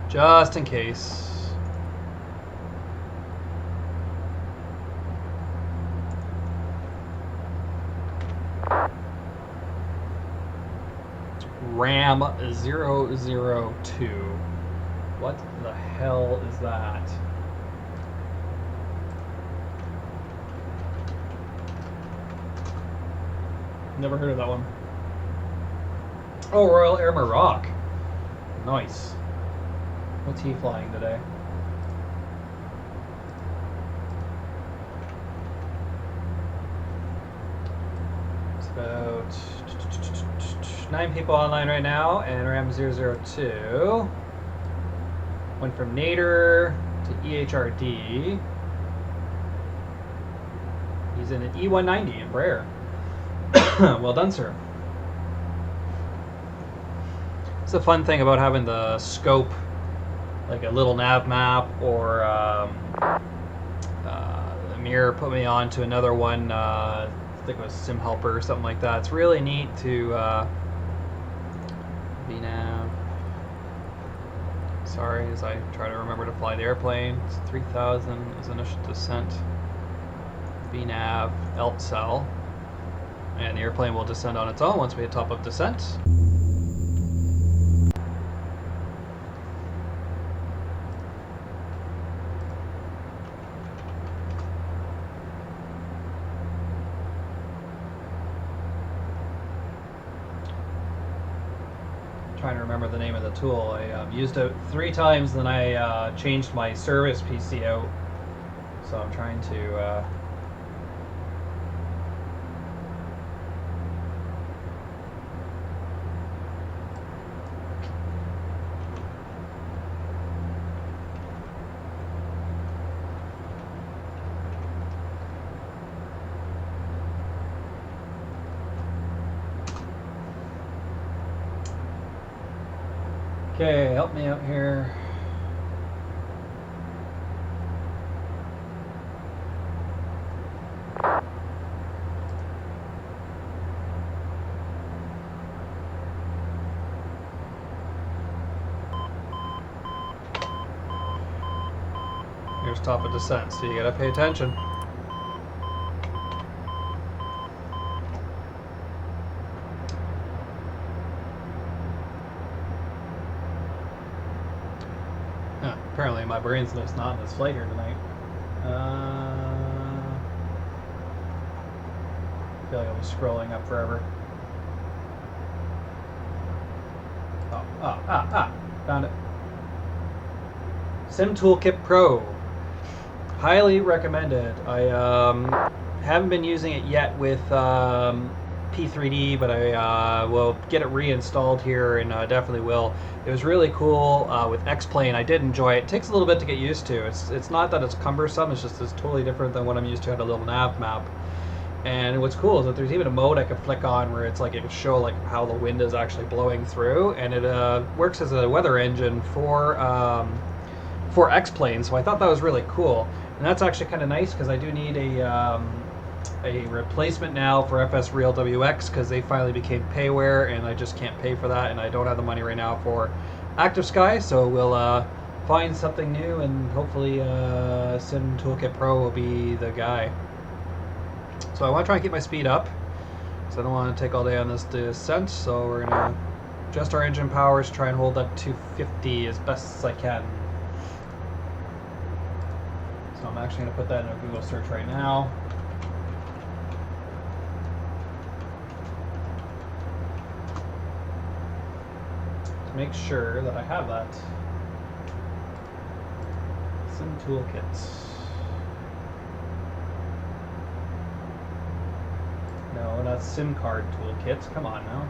Just in case. Ram 002. What the hell is that? Never heard of that one. Oh, Royal Air Maroc. Nice. What's he flying today? It's about 9 people online right now, and Ram 002 went from Nader to EHRD. He's in an E190 in Embraer. Well done, sir. It's the fun thing about having the scope, like a little nav map, or Amir put me on to another one, I think it was Sim Helper or something like that. It's really neat to VNAV. Sorry, as I try to remember to fly the airplane. It's 3,000 is initial descent. VNAV, LTSL. And the airplane will descend on its own once we hit top of descent. Trying to remember the name of the tool. I used it 3 times, then I changed my service PC out. So I'm trying to okay, help me out here. Here's top of descent, so you gotta pay attention. Apparently my brain's just not in this flight here tonight. I feel like I was scrolling up forever. Found it. Sim Toolkit Pro. Highly recommended. I haven't been using it yet with P3D, but I will get it reinstalled here, and definitely will. It was really cool with Xplane. I did enjoy it. It takes a little bit to get used to. It's not that it's cumbersome, it's just it's totally different than what I'm used to at a little nav map. And what's cool is that there's even a mode I could flick on where it's like it can show like how the wind is actually blowing through, and it works as a weather engine for Xplane. So I thought that was really cool, and that's actually kind of nice because I do need a replacement now for FS Real WX because they finally became payware, and I just can't pay for that, and I don't have the money right now for Active Sky, so we'll find something new, and hopefully Sim Toolkit Pro will be the guy. So I want to try and keep my speed up because I don't want to take all day on this descent, so we're going to adjust our engine powers, try and hold that 250 as best as I can. So I'm actually going to put that in a Google search right now. Make sure that I have that. Sim Toolkit. No, not SIM card toolkits. Come on now.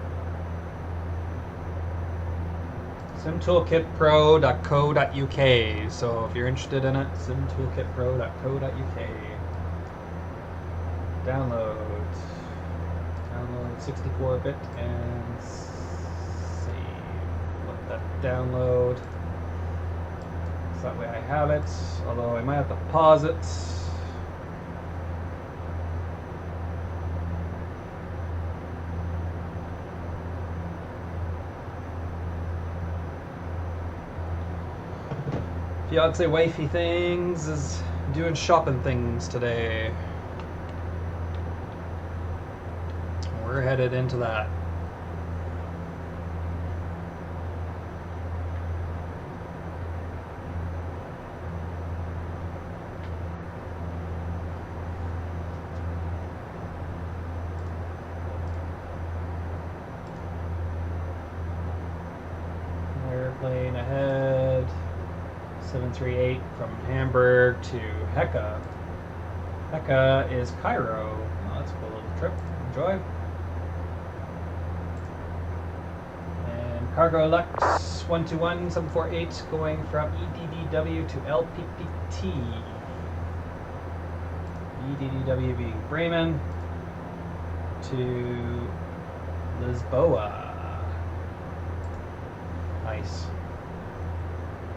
simtoolkitpro.co.uk. So if you're interested in it, simtoolkitpro.co.uk. Download 64-bit and that download. So that way I have it, although I might have to pause it. Fiance wifey things is doing shopping things today. We're headed into that. Airplane ahead, 738 from Hamburg to Hecka. Hecka is Cairo. Oh, that's a cool little trip. Enjoy. And Cargo Lux 121748 going from EDDW to LPPT. EDDW being Bremen to Lisboa. Nice.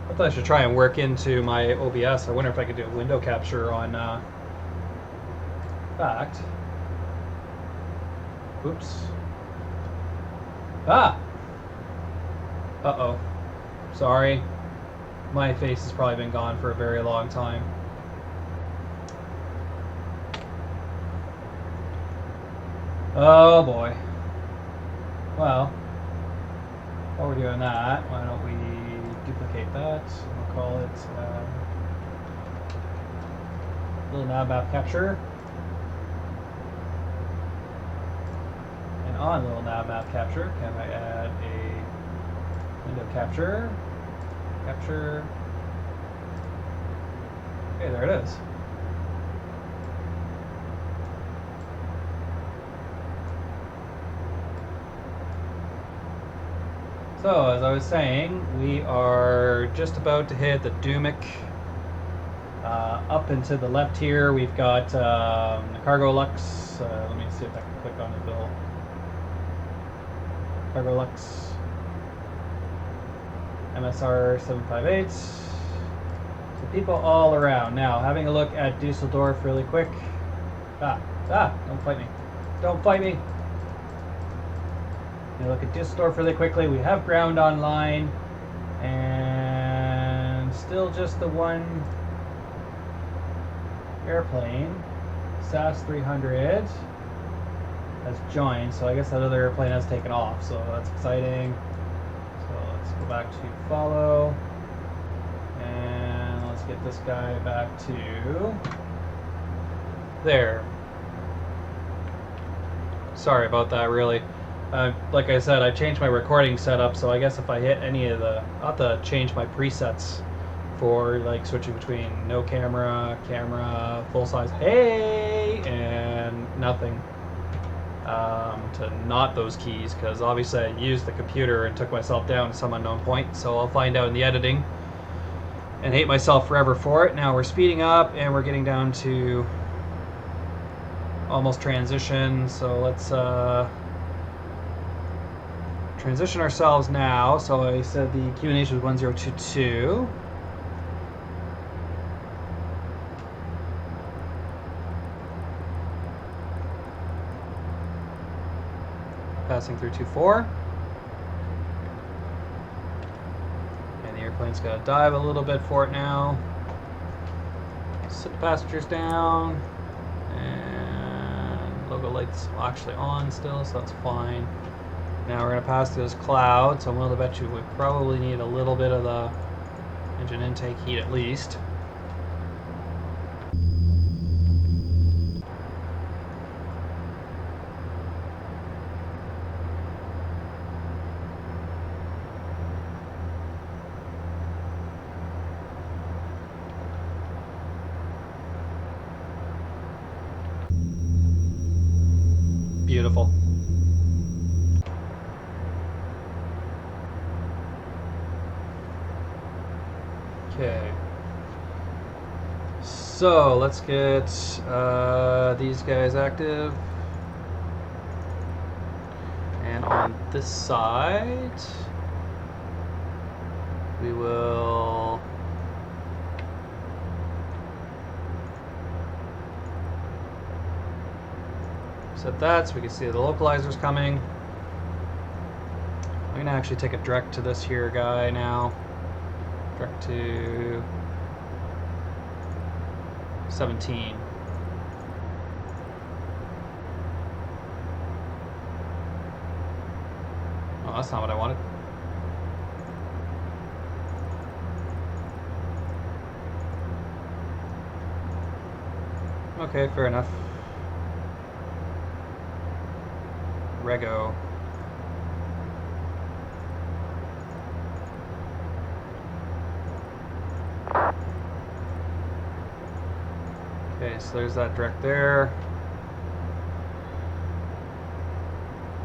I thought I should try and work into my OBS. I wonder if I could do a window capture on fact. Oops. Ah! Uh-oh. Sorry. My face has probably been gone for a very long time. Oh boy. Well, while we're doing that, why don't we duplicate that? We'll call it little nav map capture. And on little nav map capture, can I add a window capture? Capture. Okay, there it is. So, as I was saying, we are just about to hit the Dumic. Up and to the left here, we've got the Cargo Lux. Let me see if I can click on the bill. Cargo Lux. MSR 758. So people all around. Now, having a look at Dusseldorf really quick. Don't fight me. Don't fight me. You look at Dusseldorf really quickly. We have ground online, and still just the one airplane, SAS 300, has joined. So I guess that other airplane has taken off. So that's exciting. So let's go back to follow, and let's get this guy back to there. Sorry about that, really. Like I said, I changed my recording setup, so I guess if I hit any of the... I'll have to change my presets for like switching between no camera, camera, full size, hey, and nothing. To not those keys, because obviously I used the computer and took myself down to some unknown point, so I'll find out in the editing and hate myself forever for it. Now we're speeding up and we're getting down to almost transition, so let's transition ourselves now. So I said the QNH was 1022. Passing through 24. And the airplane's got to dive a little bit for it now. Sit the passengers down. And logo lights actually on still, so that's fine. Now we're going to pass through this cloud, so I'm willing to bet you we probably need a little bit of the engine intake heat at least. Beautiful. Okay. So let's get these guys active. And on this side, we will set that so we can see the localizers coming. I'm gonna actually take a direct to this here guy now. Direct to 17. Oh, that's not what I wanted. Okay, fair enough. Rego. Okay, so there's that direct there.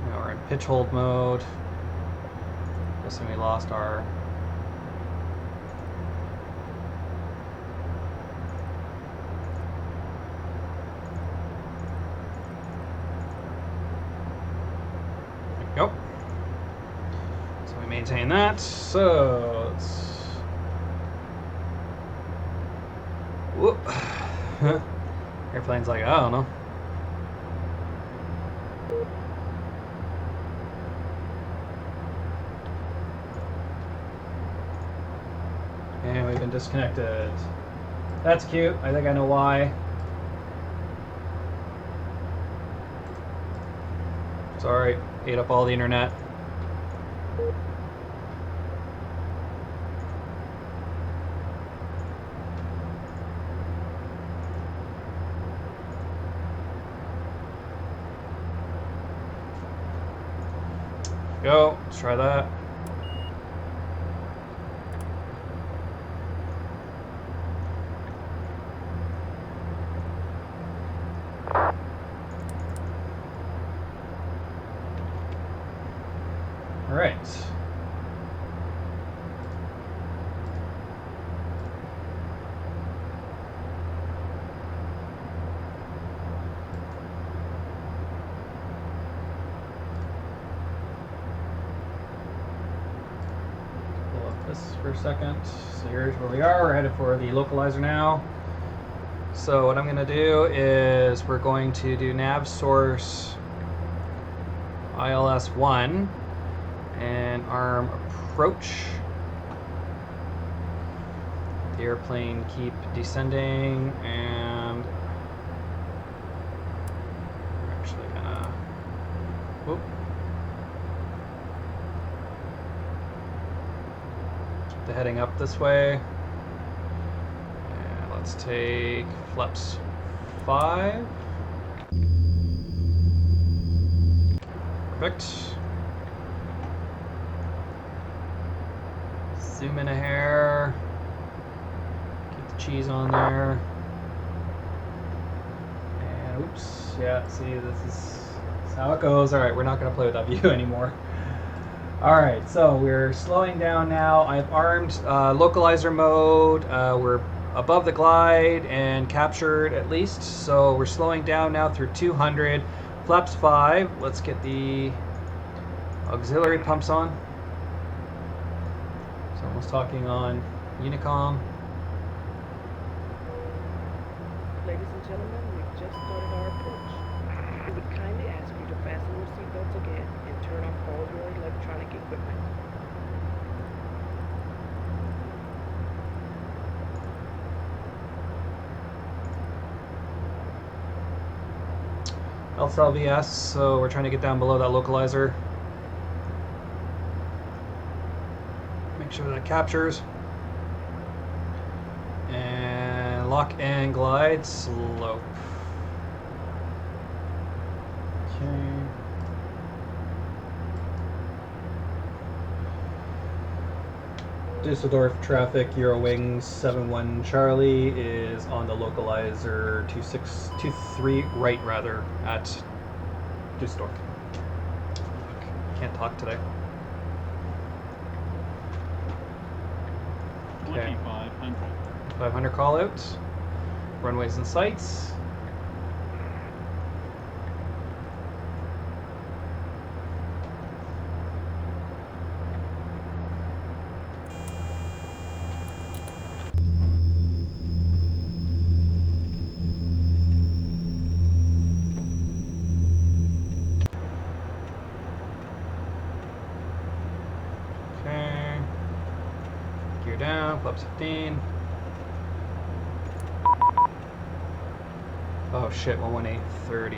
Now we're in pitch hold mode. Guessing we lost our... There we go. So we maintain that. So let's... Whoop. Airplane's like, I don't know. we've been disconnected. That's cute. I think I know why. Sorry, ate up all the internet. Go, let's try that. All right. Pull up this for a second. So here's where we are. We're headed for the localizer now. So what I'm going to do is we're going to do nav source ILS1 and arm approach. The airplane keep descending, and we're actually gonna whoop. Keep the heading up this way. And let's take flaps 5. Perfect. Zoom in a hair. Keep the cheese on there. And oops, yeah, see, this is how it goes. Alright, we're not going to play with that view anymore. Alright, so we're slowing down now. I've armed localizer mode. We're above the glide and captured at least. So we're slowing down now through 200. Flaps 5. Let's get the auxiliary pumps on. Someone's talking on Unicom. Ladies and gentlemen, we've just started our approach. We would kindly ask you to fasten your seatbelts again and turn off all your electronic equipment. LVS, so we're trying to get down below that localizer. Make sure that it captures. And lock and glide slope. Okay. Dusseldorf traffic, Eurowings 71 Charlie is on the localizer 2623 right rather at Dusseldorf. Can't talk today. Okay. 500 call out. Runways and sights. Flaps 15. Oh shit, 11830.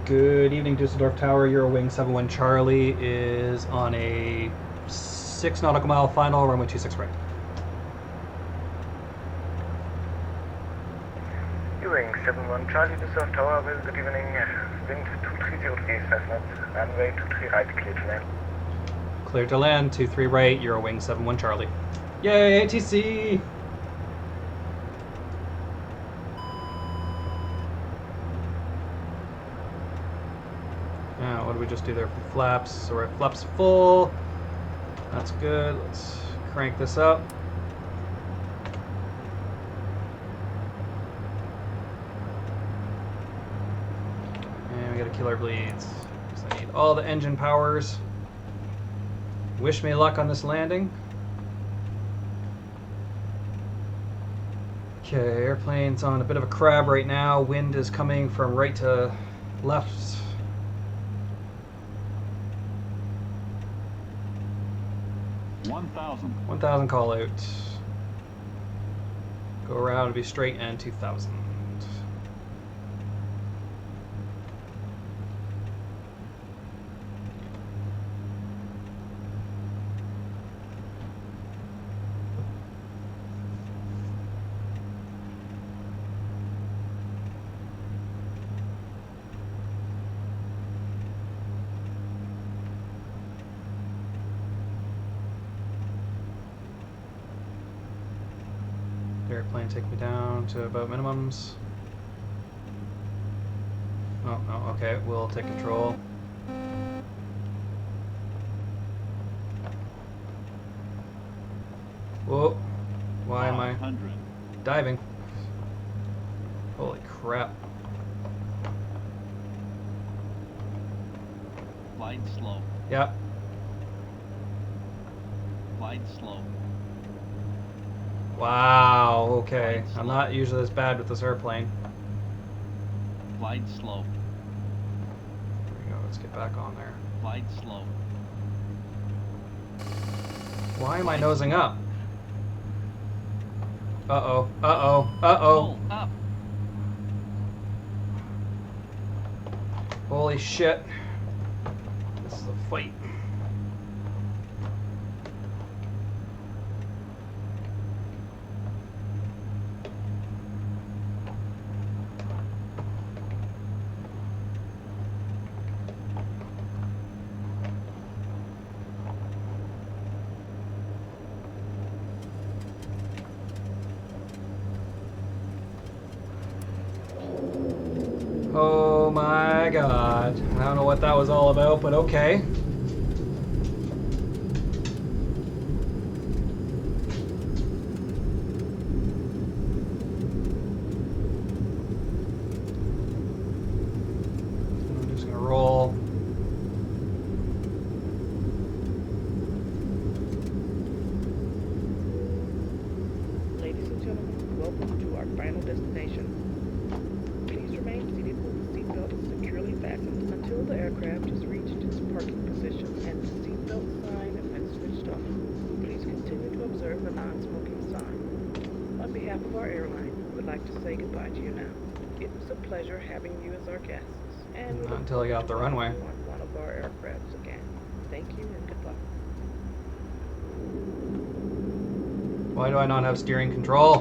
Good evening, Dusseldorf Tower. Eurowing 71 Charlie is on a 6 nautical mile final, runway 26 right. Eurowing 71 Charlie, Dusseldorf Tower, well, good evening. Wind 230 degrees, left knots, runway 23 right, clear to land. Clear to land, 23 right, Eurowing 71 Charlie. Yay, ATC! Now, what did we just do there for flaps? So we're at flaps full. That's good. Let's crank this up. And we got to kill our bleeds. So I need all the engine powers. Wish me luck on this landing. Okay, airplane's on a bit of a crab right now. Wind is coming from right to left. 1,000 call out. Go around and be straight and 2,000. Airplane take me down to about minimums. Oh, no, okay, we'll take control. Whoa, why am I diving? Holy crap. Glide slow. Yep. Glide slow. Wow, okay. I'm not usually this bad with this airplane. Glide slow. There we go, let's get back on there. Glide slow. Why am I nosing up? Uh-oh, uh-oh, uh-oh. Up. Holy shit. This is a fight. Oh my god. I don't know what that was all about, but okay. I'm just gonna roll. Ladies and gentlemen, welcome to our final destination. Please remain seated with the seatbelt securely fastened until the aircraft has reached its parking position and the seatbelt sign has been switched off. Please continue to observe the non-smoking sign. On behalf of our airline, we would like to say goodbye to you now. It was a pleasure having you as our guests, and we Not look until I got off the runway. forward to seeing you on one of our aircrafts again. Thank you and good luck. Why do I not have steering control?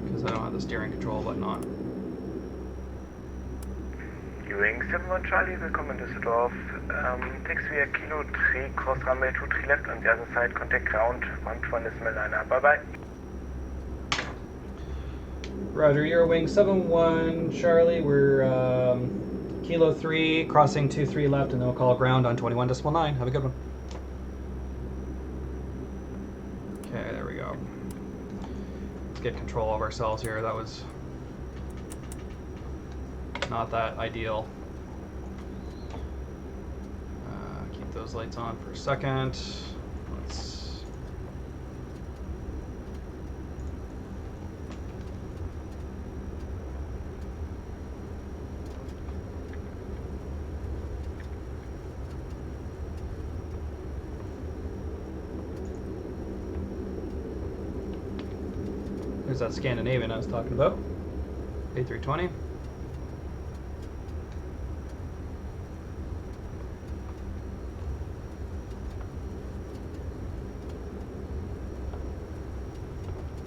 Because I don't have the steering control button on. EW9171 Charlie, willkommen in Dusseldorf. Taxiway Kilo 3, cross runway 23 left on the other side, contact ground, 121 decimal liner. Bye bye. Roger, Eurowing 71 Charlie, we're Kilo 3, crossing 23 left, and then we'll call ground on 21.9. Have a good one. Okay, there we go. Let's get control of ourselves here. That was not that ideal. Keep those lights on for a second. Let's. There's that Scandinavian I was talking about. A320.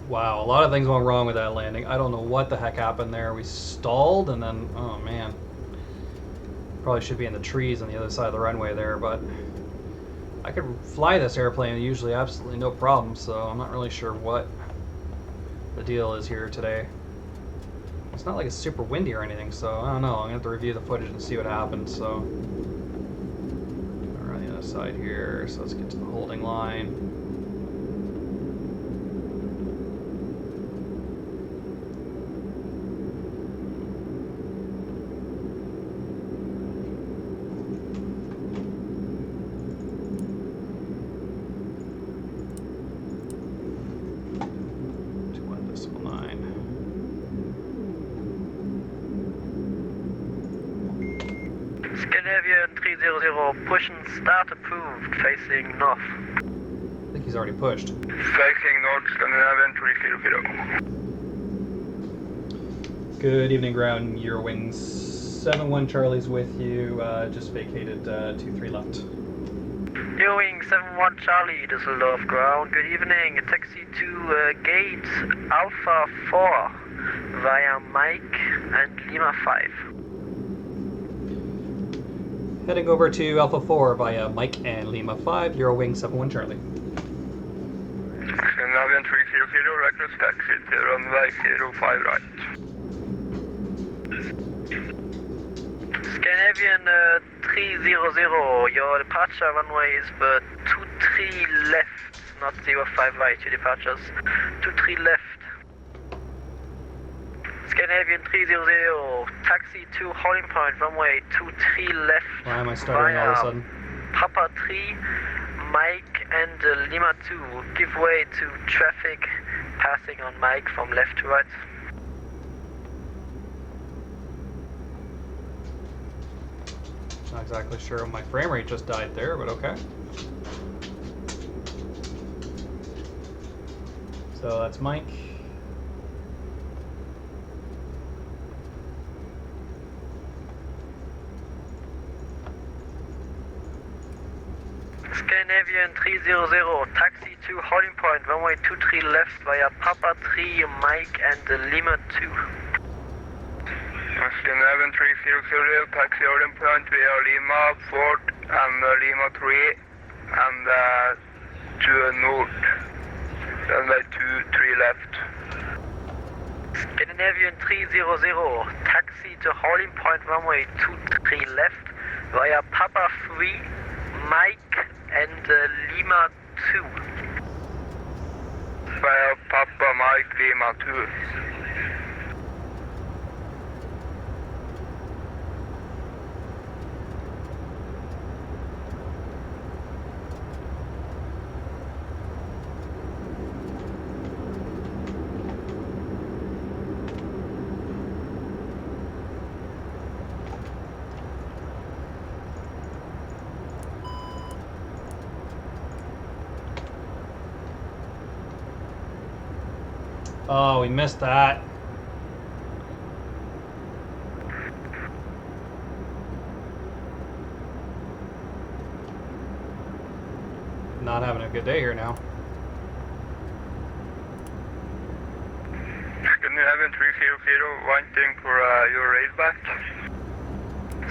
Wow, a lot of things went wrong with that landing. I don't know what the heck happened there. We stalled and then, oh man. Probably should be in the trees on the other side of the runway there, but I could fly this airplane usually absolutely no problem, so I'm not really sure what the deal is here today. It's not like it's super windy or anything, so I don't know. I'm gonna have to review the footage and see what happened. So we're on the other side here, so let's get to the holding line. Scandinavian 300, push and start approved, facing north. I think he's already pushed. Facing north, Scandinavian 300. Good evening, ground. Eurowings 71 Charlie's with you. Just vacated 23 left. Eurowing 71 Charlie, Dusseldorf ground. Good evening. Taxi to gate Alpha 4 via Mike and Lima 5. Heading over to Alpha 4 via Mike and Lima 5, Eurowing 71 Charlie. Scandinavian 300, reckless taxi to runway 05 right. Scandinavian 300, your departure runway is the 23 left, not 05 right, your departures. 23 left. Scandinavian 300, taxi to holding point, runway 23 left. Why am I stuttering all of a sudden? Papa 3, Mike and Lima 2, give way to traffic passing on Mike from left to right. Not exactly sure my frame rate just died there, but okay. So that's Mike. Scandinavian 300, taxi to holding point, runway 23 left via Papa 3, Mike and Lima 2. Scandinavian 300, taxi holding point via Lima 4 and Lima 3 and to north. Runway 23 left. Scandinavian 300, taxi to holding point, runway 23 left via Papa 3, Mike and Lima 2. Via Papa Mike Lima 2. Oh, we missed that. Not having a good day here now. Scandinavian 300, waiting for your raise back.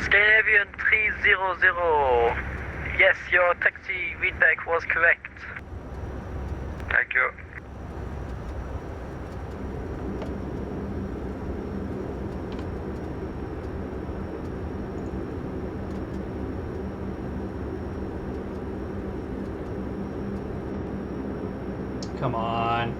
Scandinavian 300, yes, your taxi readback was correct. Thank you. Come on.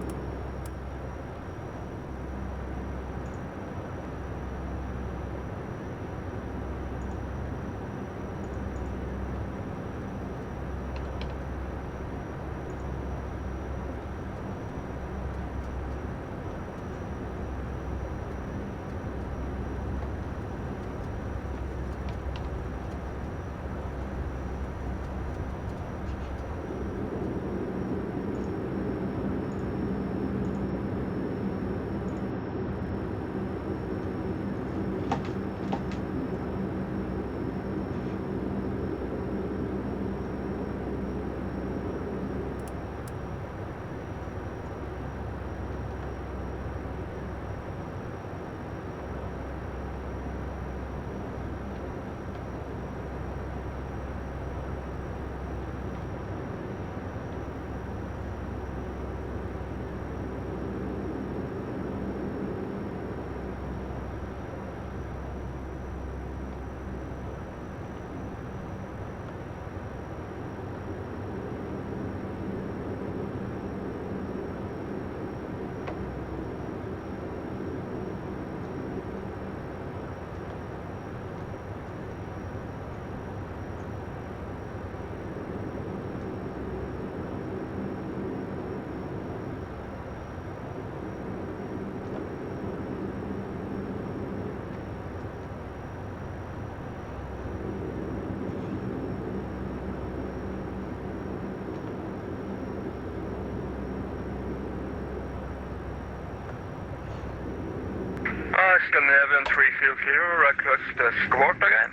Scandinavian 300, request squawk again.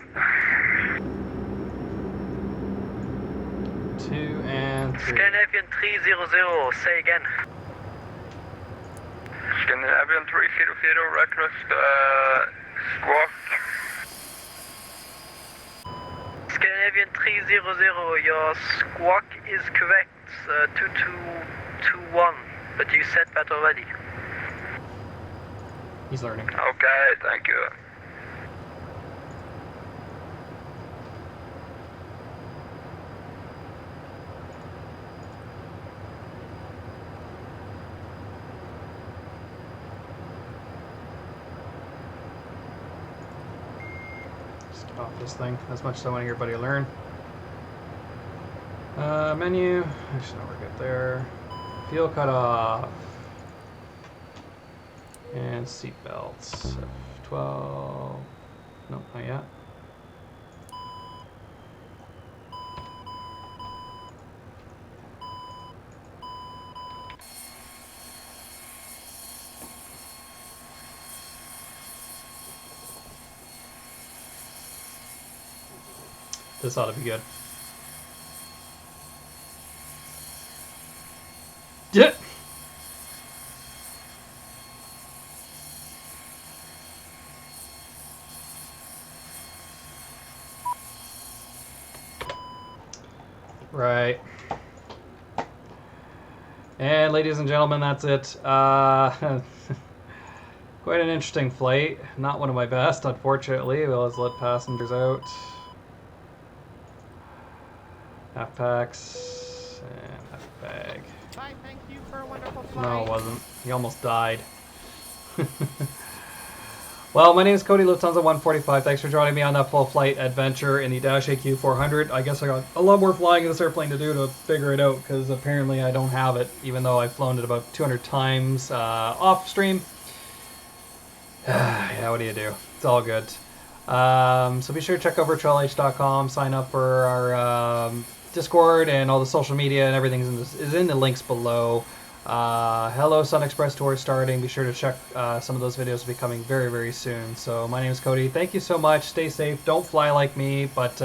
2 and 3. Scandinavian 300, say again. Scandinavian 300, request squawk. Scandinavian 300, your squawk is correct, 2221, but you said that already. He's learning. Okay, thank you. Just get off this thing as much as I want everybody to learn. Menu. Actually, no, we're good there. Fuel cutoff. And seat belts. F12. Nope, not yet. This ought to be good. Yeah. Right. And ladies and gentlemen, that's it. Quite an interesting flight. Not one of my best, unfortunately. Well, let's let passengers out. Half packs and half bag. Bye, thank you for a wonderful flight. No, it wasn't. He almost died. Well, my name is Cody, Lufthansa 145. Thanks for joining me on that full flight adventure in the DH8D4.5. I guess I got a lot more flying in this airplane to do to figure it out, because apparently I don't have it, even though I've flown it about 200 times off stream. Yeah, what do you do? It's all good. So be sure to check out virtualh.com, sign up for our Discord, and all the social media and everything is in the links below. Hello, Sun Express tour starting. Be sure to check some of those videos will be coming very, very soon. So my name is Cody. Thank you so much. Stay safe. Don't fly like me, but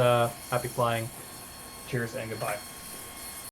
happy flying. Cheers and goodbye.